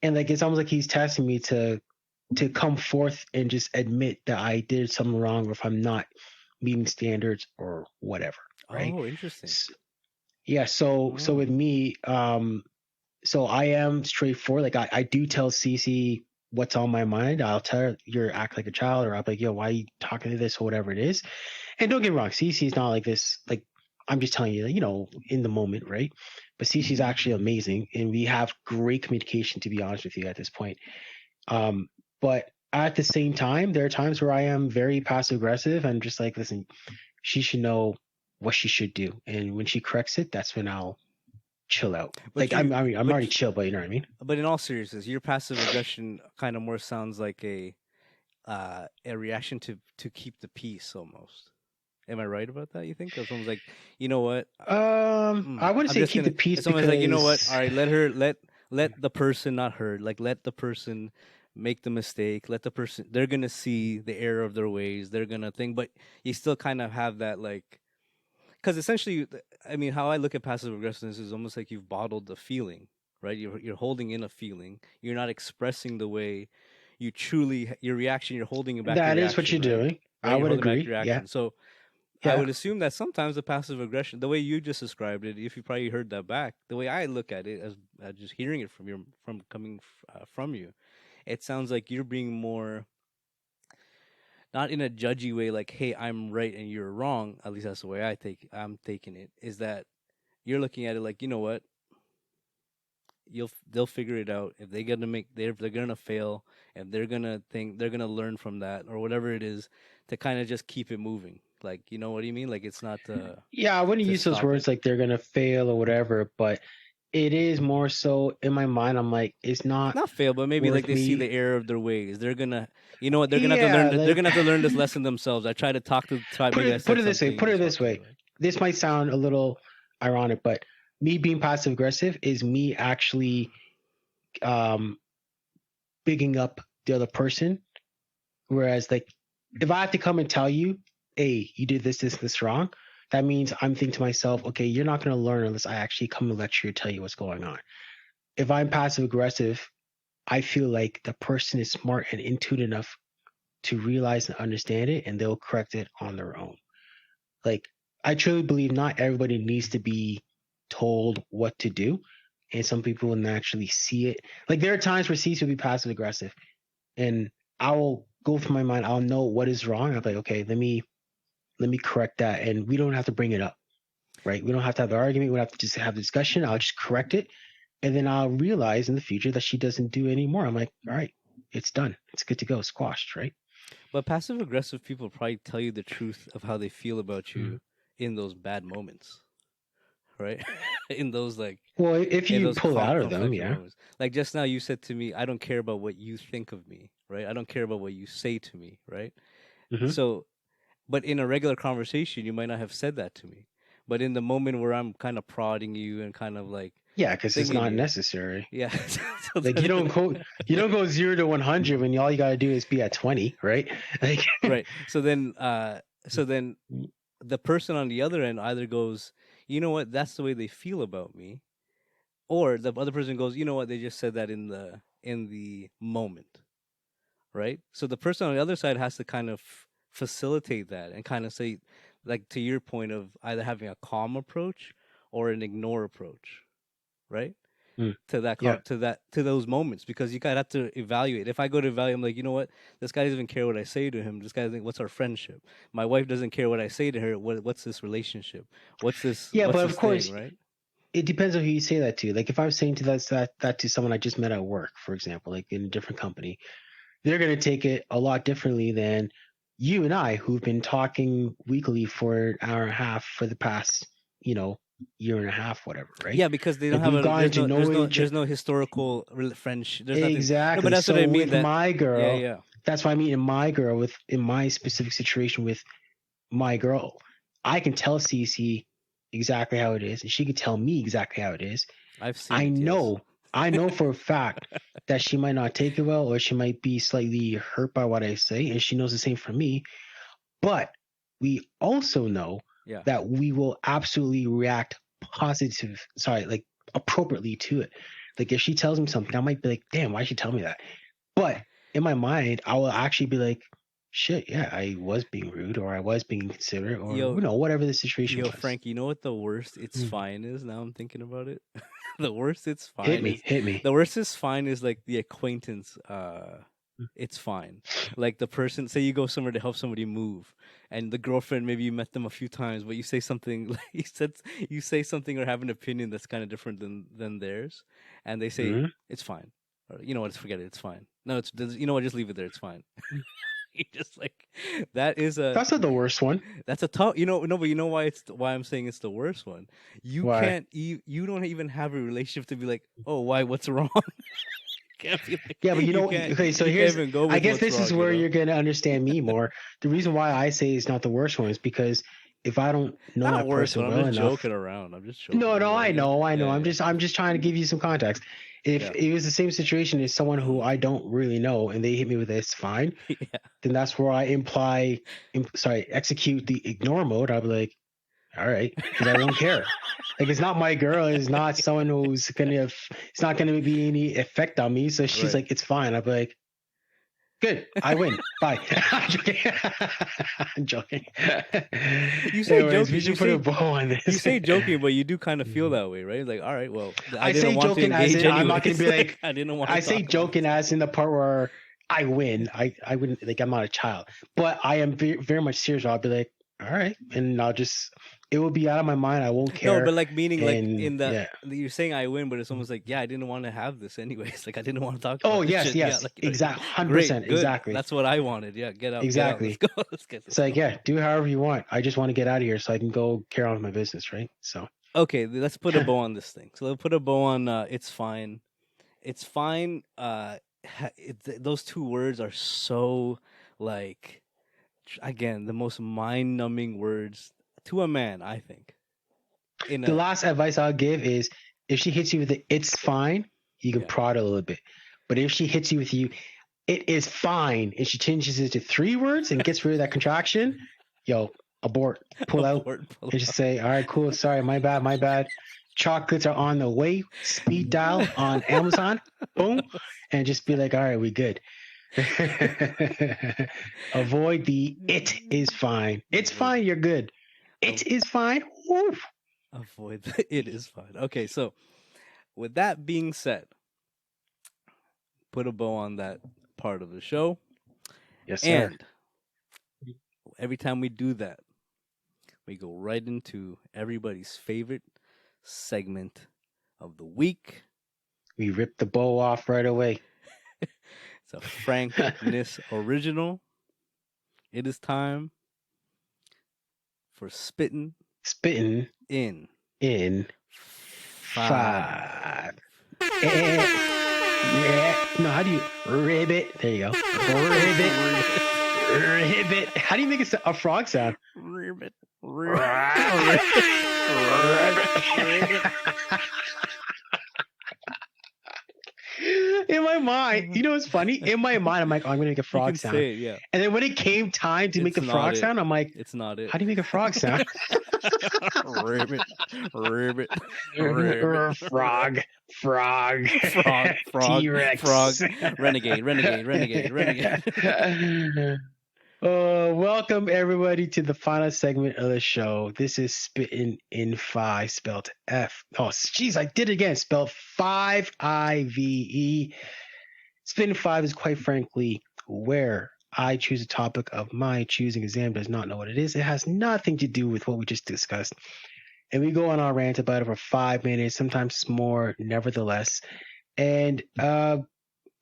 And like it's almost like he's testing me to come forth and just admit that I did something wrong, or if I'm not meeting standards or whatever, right? oh, interesting. Yeah, so Oh, with me, so I am straightforward. Like I do tell Cece what's on my mind. I'll tell her you're act like a child, or I'll be like, yo, why are you talking to this or whatever it is. And don't get me wrong, Cece's not like this. Like I'm just telling you, in the moment, right? But Cece's actually amazing, and we have great communication. To be honest with you, at this point, but at the same time, there are times where I am very passive aggressive and just like, listen, she should know what she should do, and when she corrects it, that's when I'll chill out. but Like you, I'm but already chill, but you know what I mean? but in all seriousness, your passive aggression kind of more sounds like a reaction to keep the peace almost. Am I right about that? You think? It's almost like, you know what? I wouldn't I'm say just keep the gonna. peace It's almost like, you know what? because All right, let the person, not her. Like let the person make the mistake. Let the person. They're gonna see the error of their ways. They're gonna think, but you still kind of have that like, because essentially, I mean, how I look at passive aggressiveness is almost like you've bottled the feeling, right? You're holding in a feeling. You're not expressing the way you truly your reaction. You're holding back your that is what reaction, you're right? doing. I Right. You're would holding back agree. your Yeah, reaction. So I yeah. would assume that sometimes the passive aggression, the way you just described it, if you probably heard that back, the way I look at it as just hearing it from coming from you, it sounds like you're being more not in a judgy way, like, "Hey, I'm right and you're wrong." At least that's the way I'm taking it. Is that you're looking at it like, you know what, they'll figure it out if they're gonna fail, and they're gonna think they're gonna learn from that or whatever it is, to kind of just keep it moving. Like, you know what I mean? Like it's not Yeah, I wouldn't to use those stop it. words like they're gonna fail or whatever, but it is more so in my mind. I'm like, it's not Not fail, but maybe like worth they see the me. error of their ways. They're gonna, you know what? They're gonna have to learn. Yeah, They're like gonna have to learn this lesson themselves. I try to try. put Maybe I it put said it this way. something Put it this disruptive. way. This might sound a little ironic, but me being passive aggressive is me actually um bigging up the other person. Whereas, like, if I have to come and tell you, hey, you did this wrong, that means I'm thinking to myself, okay, you're not going to learn unless I actually come and lecture you, tell you what's going on. If I'm passive aggressive, I feel like the person is smart and intuitive enough to realize and understand it, and they'll correct it on their own. Like, I truly believe not everybody needs to be told what to do, and some people will naturally see it. Like, there are times where Cece will be passive aggressive, and I will go through my mind. I'll know what is wrong. I'm like, okay, let me correct that, and we don't have to bring it up, right? We don't have to have the argument. We don't have to just have the discussion. I'll just correct it, and then I'll realize in the future that she doesn't do it anymore. I'm like, all right, it's done. It's good to go. Squashed, right? But passive aggressive people probably tell you the truth of how they feel about Mhm. you in those bad moments, right? in those like Well, if in you those pull out of them, conflicted yeah. moments. Like just now, you said to me, "I don't care about what you think of me," right? I don't care about what you say to me, right? Hmm. So, but in a regular conversation, you might not have said that to me. But in the moment where I'm kind of prodding you and kind of like Yeah, because it's stinging not you, necessary. yeah. so Like, then, you don't go 0 to 100 when all you gotta do is be at 20, right? Like, right. So then the person on the other end either goes, you know what, that's the way they feel about me, or the other person goes, you know what, they just said that in the moment, right? So the person on the other side has to kind of facilitate that and kind of say, like to your point of either having a calm approach or an ignore approach, right? mm, To that yeah, to those moments, because you gotta have to evaluate. If I go to evaluate, I'm like, you know what, this guy doesn't even care what I say to him. This guy think, what's our friendship? My wife doesn't care what I say to her. What's this relationship? yeah. What's But this of thing, course, right? it depends on who you say that to. Like, if I was saying to that to someone I just met at work, for example, like in a different company, they're gonna take it a lot differently than you and I, who've been talking weekly for an hour and a half for the past, you know, year and a half, whatever, right? Yeah, because they don't Like, have we've a gotten to know each. there's no historical friendship. There's nothing. No, but Exactly. that's what So I mean. with That my yeah, girl, yeah. that's why I mean in my girl, with in my specific situation with my girl, I can tell Cece exactly how it is, and she can tell me exactly how it is. I've seen I it. Yes. know, I know for a fact that she might not take it well, or she might be slightly hurt by what I say, and she knows the same for me. But we also know Yeah. that we will absolutely react like appropriately to it. Like, if she tells me something, I might be like, damn, why'd she tell me that? But in my mind, I will actually be like, shit, yeah, I was being rude, or I was being inconsiderate, or, Yo, whatever the situation yo, was. Frank. You know what the worst? It's Mm. fine is now. I'm thinking about it. The worst it's Hit fine me, is hit me. the worst is fine is like the acquaintance. It's fine. Like the person, say you go somewhere to help somebody move, and the girlfriend, maybe you met them a few times, but you say something like you say something or have an opinion that's kind of different than theirs, and they say Mm-hmm. it's fine, or you know what, just forget it, it's fine. No, it's, you know what, just leave it there, it's fine. You just like, that is a That's not the worst one. that's a tough, no, but you know why why I'm saying it's the worst one. You Why? can't, you don't even have a relationship to be like, oh, why, what's wrong? Can't be Yeah, but like, okay, so you can't here's, even go I with guess what's this is wrong, you where know. you're going to understand me more. The reason why I say it's not the worst one is because if I don't know Not that worse person one. I'm well just enough, joking around. I'm just joking. no, You no, know, I yeah, know, I know. yeah, I'm yeah, just trying to give you some context. If yeah, it was the same situation as someone who I don't really know and they hit me with this fine, yeah. then that's where I execute the ignore mode. I'll be like, all right, because I won't care. Like, it's not my girl. It's not someone who's it's not gonna be any effect on me. So she's Right. like, it's fine. I'll be like, good, I win. Bye. I'm joking. I'm joking. You say Anyways, we joking. should put a bow on You this. say joking, but you do kind of feel that way, right? Like, all right, well, I I didn't say want to joking as engage in I'm not gonna anyways. be Like, like, I didn't want to I say talk about joking this. as in the part where I win. I wouldn't, like, I'm not a child, but I am very much serious. I'll be like, all right, and it will be out of my mind. I won't No, care. but like meaning like And in the, yeah. you're saying I win, but it's almost like, yeah, I didn't want to have this anyways. Like I didn't want to talk Oh about this yes, shit. Yeah, yes, like, you know, exactly, great, 100%, good. exactly, That's what I wanted. Yeah, get out. Let's exactly. go. Let's It's like, go. yeah, do however you want. I just want to get out of here so I can go carry on with my business, right? So, Okay, let's put a bow on this thing. So let's put a bow on. It's fine. It's fine. Those two words are so like, again, the most mind-numbing words to a man, I think. In the a last advice I'll give is, if she hits you with it's fine, you can Yeah, prod a little bit. But if she hits you with it is fine, and she changes it to 3 words and gets rid of that contraction, yo, abort, pull out, abort, pull and just out. say, all right, cool, sorry, my bad, my bad. chocolates are on the way. Speed dial on Amazon. Boom. And just be like, all right, we good. Avoid the it is fine. It's fine. You're good. It is fine. Woof. Avoid the it is fine. Okay, so with that being said, put a bow on that part of the show. Yes, sir. And every time we do that, we go right into everybody's favorite segment of the week. We rip the bow off right away. It's a Frankness original. It is time for spitting in five. No, how do you ribbit? There you go. Ribbit. How do you make a frog sound? Ribbit. In my mind, you know what's funny? In my mind, I'm like, oh, I'm gonna make a frog sound. Say it, yeah. And then when it came time to make the frog sound, I'm like, it's not it. How do you make a frog sound? Ribbit. Frog. T-Rex. Frog. Renegade. Welcome everybody to the final segment of the show. This is Spittin' in 5, spelled F. Oh, jeez, I did it again. Spelled 5-I-V-E. Spittin' 5 is quite frankly where I choose a topic of my choosing. Exam does not know what it is. It has nothing to do with what we just discussed. And we go on our rant about it for 5 minutes, sometimes more, nevertheless. And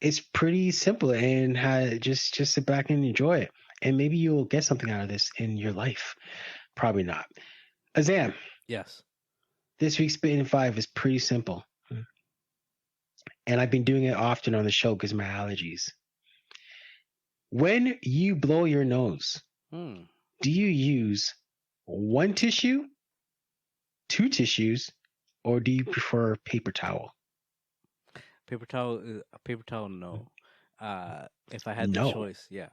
it's pretty simple, and just sit back and enjoy it. And maybe you'll get something out of this in your life. Probably not. Azam. Yes. This week's Spittin' 5 is pretty simple. And I've been doing it often on the show because of my allergies. When you blow your nose, do you use one tissue, 2 tissues, or do you prefer paper towel? Paper towel, no. If I had the choice, yeah.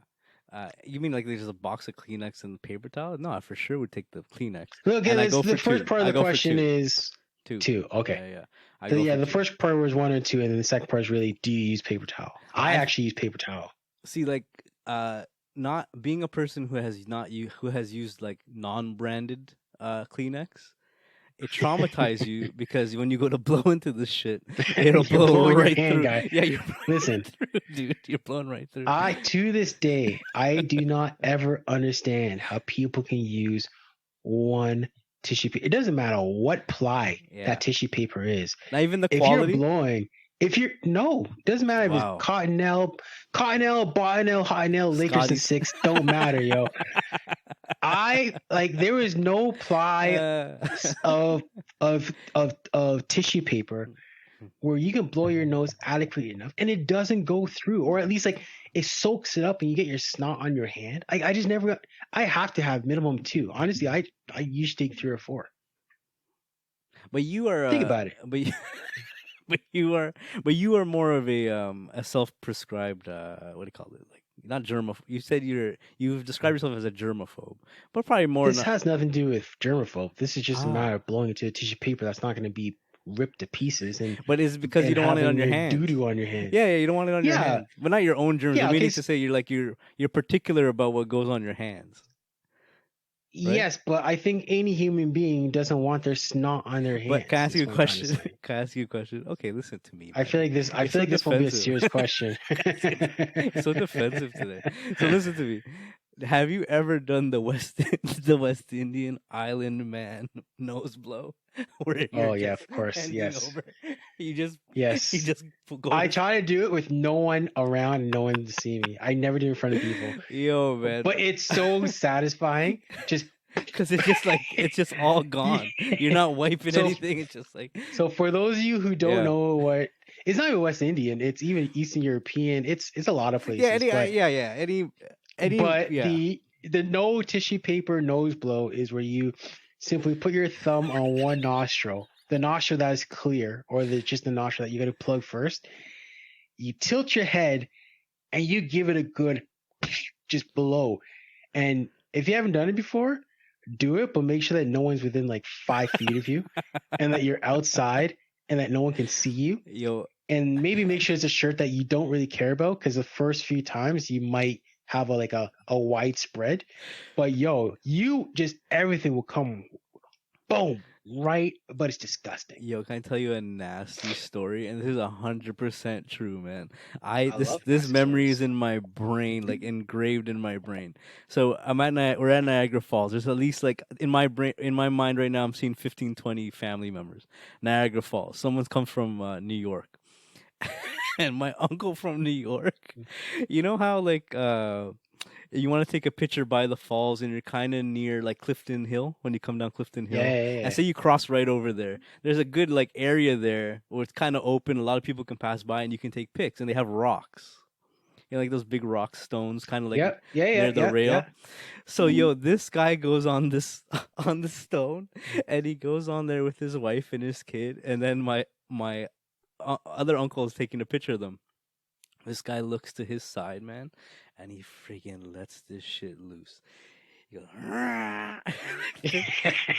You mean like there's a box of Kleenex and paper towel? No, I for sure would take the Kleenex. Look, the first part of the question is 2. Okay. Yeah. The first part was 1 or 2, and then the second part is really, do you use paper towel? I actually use paper towel. See, like, not being a person who has used like non-branded Kleenex. It traumatizes you because when you go to blow into this shit, it'll blow right through. Guy. Yeah, listen, dude, you're blowing right through. To this day, I do not ever understand how people can use one tissue paper. It doesn't matter what ply that tissue paper is. Not even the quality. If you're blowing, it doesn't matter if it's Cottonelle, Bottonelle, Lakers and 6, don't matter, yo. There is no ply of tissue paper where you can blow your nose adequately enough and it doesn't go through, or at least like it soaks it up and you get your snot on your hand. I just never. I have to have minimum 2. Honestly, I usually take 3 or 4. But you are think about it. But you are more of a self-prescribed what do you call it? Like not germaphobe. You said you've described yourself as a germaphobe, but probably more. This has nothing to do with germaphobe. This is just a matter of blowing into a tissue paper that's not going to be ripped to pieces. But it's because you don't want it on your hands. Doo-doo on your hands. Yeah, you don't want it on your hands. But not your own germs. Yeah, meaning to say you're particular about what goes on your hands. Right? Yes, but I think any human being doesn't want their snot on their hands. But can I ask you a question? Okay, listen to me. Man. I feel like this won't be a serious question. It's so defensive today. So listen to me. Have you ever done the West Indian island man nose blow? Of course, yes. Over? You just go. I try to do it with no one around and no one to see me. I never do it in front of people. Yo, man. But it's so satisfying. Just because it's just all gone. You're not wiping anything. It's just like. So for those of you who don't know what, it's not even West Indian. It's even Eastern European. It's a lot of places. The no tissue paper nose blow is where you simply put your thumb on one nostril, the nostril that is clear, or just the nostril that you got to plug first. You tilt your head and you give it a good just blow. And if you haven't done it before, do it, but make sure that no one's within like 5 feet of you, and that you're outside, and that no one can see you. Yo, And maybe make sure it's a shirt that you don't really care about, because the first few times you might have a wide spread. But yo, you just everything will come boom right, but it's disgusting. Yo, can I tell you a nasty story? And this is 100% true, man. I I this love this nasty memory is stories. in my brain, like engraved in my brain. So we're at Niagara Falls. There's at least like in my brain, in my mind right now, I'm seeing 15, 20 family members. Niagara Falls. Someone's come from New York, and my uncle from New York. You know how like you want to take a picture by the falls and you're kind of near like Clifton Hill when you come down Clifton Yeah, Hill, yeah, and yeah. say you cross right over there. There's a good like area there where it's kind of open. A lot of people can pass by and you can take pics, and they have rocks. You know, like those big rock stones, kind of like Yep, yeah, yeah, near the yeah, rail. yeah. So yo, this guy goes on this on the stone, and he goes on there with his wife and his kid, and then my other uncle is taking a picture of them. This guy looks to his side, man, and he freaking lets this shit loose. He goes, "Rah!"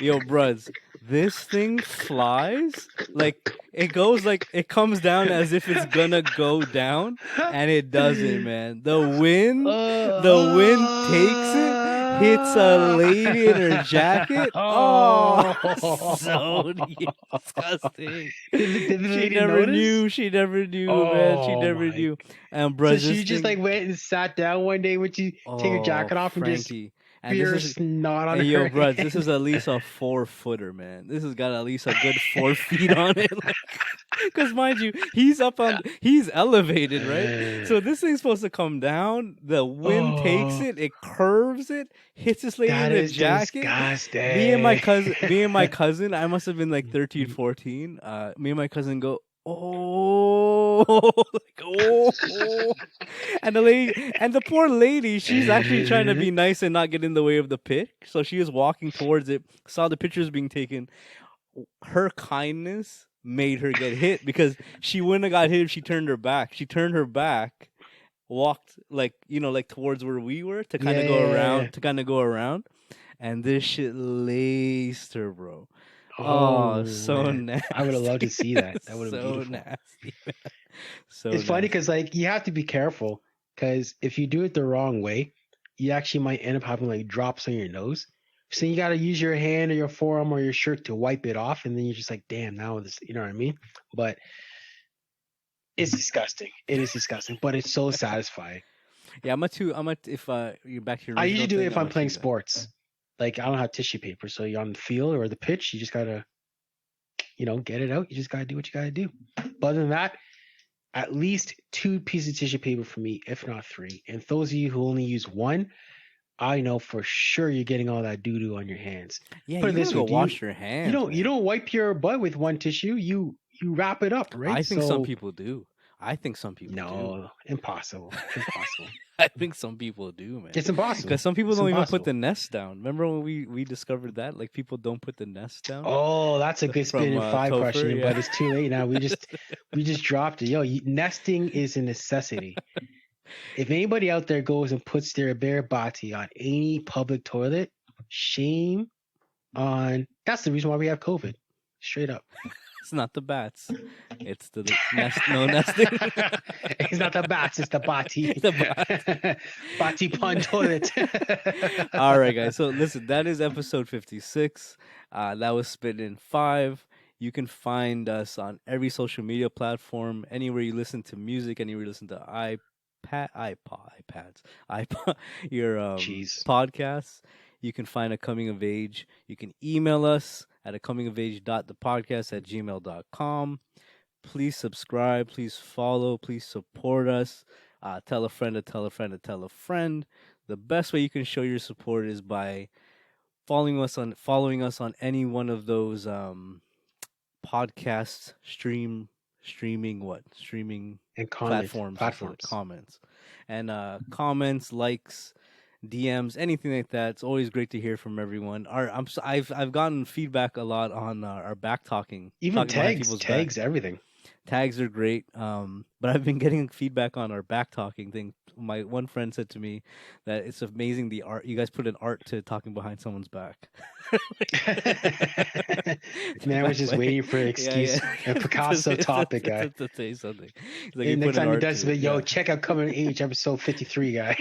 Yo, bruds, this thing flies like it goes like it comes down as if it's gonna go down, and it doesn't, man. The wind takes it, hits a lady in her jacket. Oh, so disgusting. Did the She lady never notice? knew. She never knew, man. She Oh never my! knew. And So bruh, she this just thing. like went and sat down one day when she take her Oh, jacket off and just Frankie. And this beer is, snot on hey yo, her bruh, this is hand. at least a 4 footer, man. This has got at least a good 4 feet on it. Like, because mind you, he's elevated, right? So this thing's supposed to come down. The wind takes Oh, it, it curves it, hits this lady in that the is jacket. Me and my disgusting. cousin, me and my cousin, I must have been like 13, 14. Me and my cousin go, oh, like, oh. And the lady, and the poor lady, she's actually trying to be nice and not get in the way of the pic. So she was walking towards it, saw the pictures being taken. Her kindness made her get hit because she wouldn't have got hit if she turned her back. She turned her back, walked like like towards where we were to kind Yeah, of go yeah, yeah. around, and this shit laced her, bro. Oh Oh, so man, I would have loved to nasty. see that. That would have been So beautiful. nasty, man. So It's funny nasty. because like you have to be careful, because if you do it the wrong way, you actually might end up having like drops on your nose. So you got to use your hand or your forearm or your shirt to wipe it off, and then you're just like, damn, now this, you know what I mean? But it's disgusting. It is disgusting, but it's so satisfying. Yeah, if you're back to your I usually original do it thing, if I'm I'm gonna playing choose that. sports. Like I don't have tissue paper, so you're on the field or the pitch, you just gotta, get it out. You just gotta do what you gotta do. But other than that, at least two pieces of tissue paper for me, if not three. And those of you who only use one, I know for sure you're getting all that doo doo on your hands. Yeah, Put it you gotta this way: go do you wash your you hands, don't you man. don't wipe your butt with one tissue? You wrap it up, right? I think some So people do. I think some people do. no, impossible, impossible. I think some people do, man. It's impossible. Because some people It's don't even put impossible. the nest down. Remember when we discovered that? Like people don't put the nest down Oh, that's a good spin from in five Topher. question, Yeah. but it's too late now. We just dropped it. Yo, nesting is a necessity. If anybody out there goes and puts their bare body on any public toilet, shame on. That's the reason why we have COVID. Straight up. It's not the bats. It's the nest. No nesting. It's not the bats, it's the bati. The bats. Bati pun toilet. All right, guys. So listen, that is episode 56. That was split in five. You can find us on every social media platform, anywhere you listen to music, anywhere you listen to iPads, iPod, your Jeez. podcasts. You can find a coming of age. You can email us at a coming of age.thepodcast@gmail.com. Please subscribe. Please follow. Please support us. Tell a friend to tell a friend to tell a friend. The best way you can show your support is by following us on any one of those podcast streaming And platforms and stuff, platforms. comments and comments, likes, DMs, anything like that. It's always great to hear from everyone. I've gotten feedback a lot on our back talking Even behind tags, people's back. everything. Tags are great. But I've been getting feedback on our back talking thing. My one friend said to me that it's amazing the art you guys put an art to talking behind someone's back. Man was just waiting for an excuse, a Picasso topic, guy. To say something. It's like And you next put an time he art does to it, it. yo, Yeah. check out Coming of Age episode 53, guy.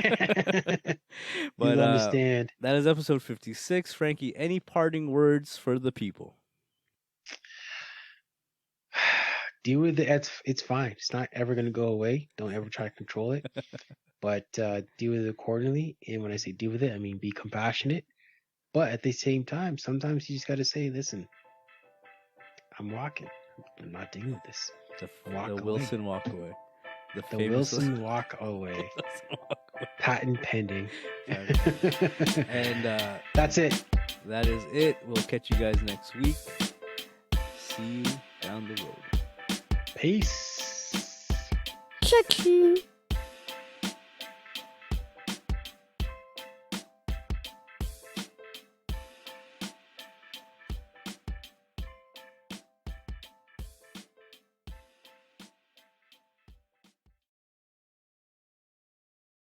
But You'll understand. that is episode 56. Frankie, any parting words for the people? Deal with it. It's fine. It's not ever going to go away. Don't ever try to control it. But deal with it accordingly. And when I say deal with it, I mean be compassionate. But at the same time, sometimes you just got to say, listen, I'm walking. I'm not dealing with this. The Wilson walk away. The Wilson walk away. Patent pending. And that's it. That is it. We'll catch you guys next week. See you down the road. Peace. Check you.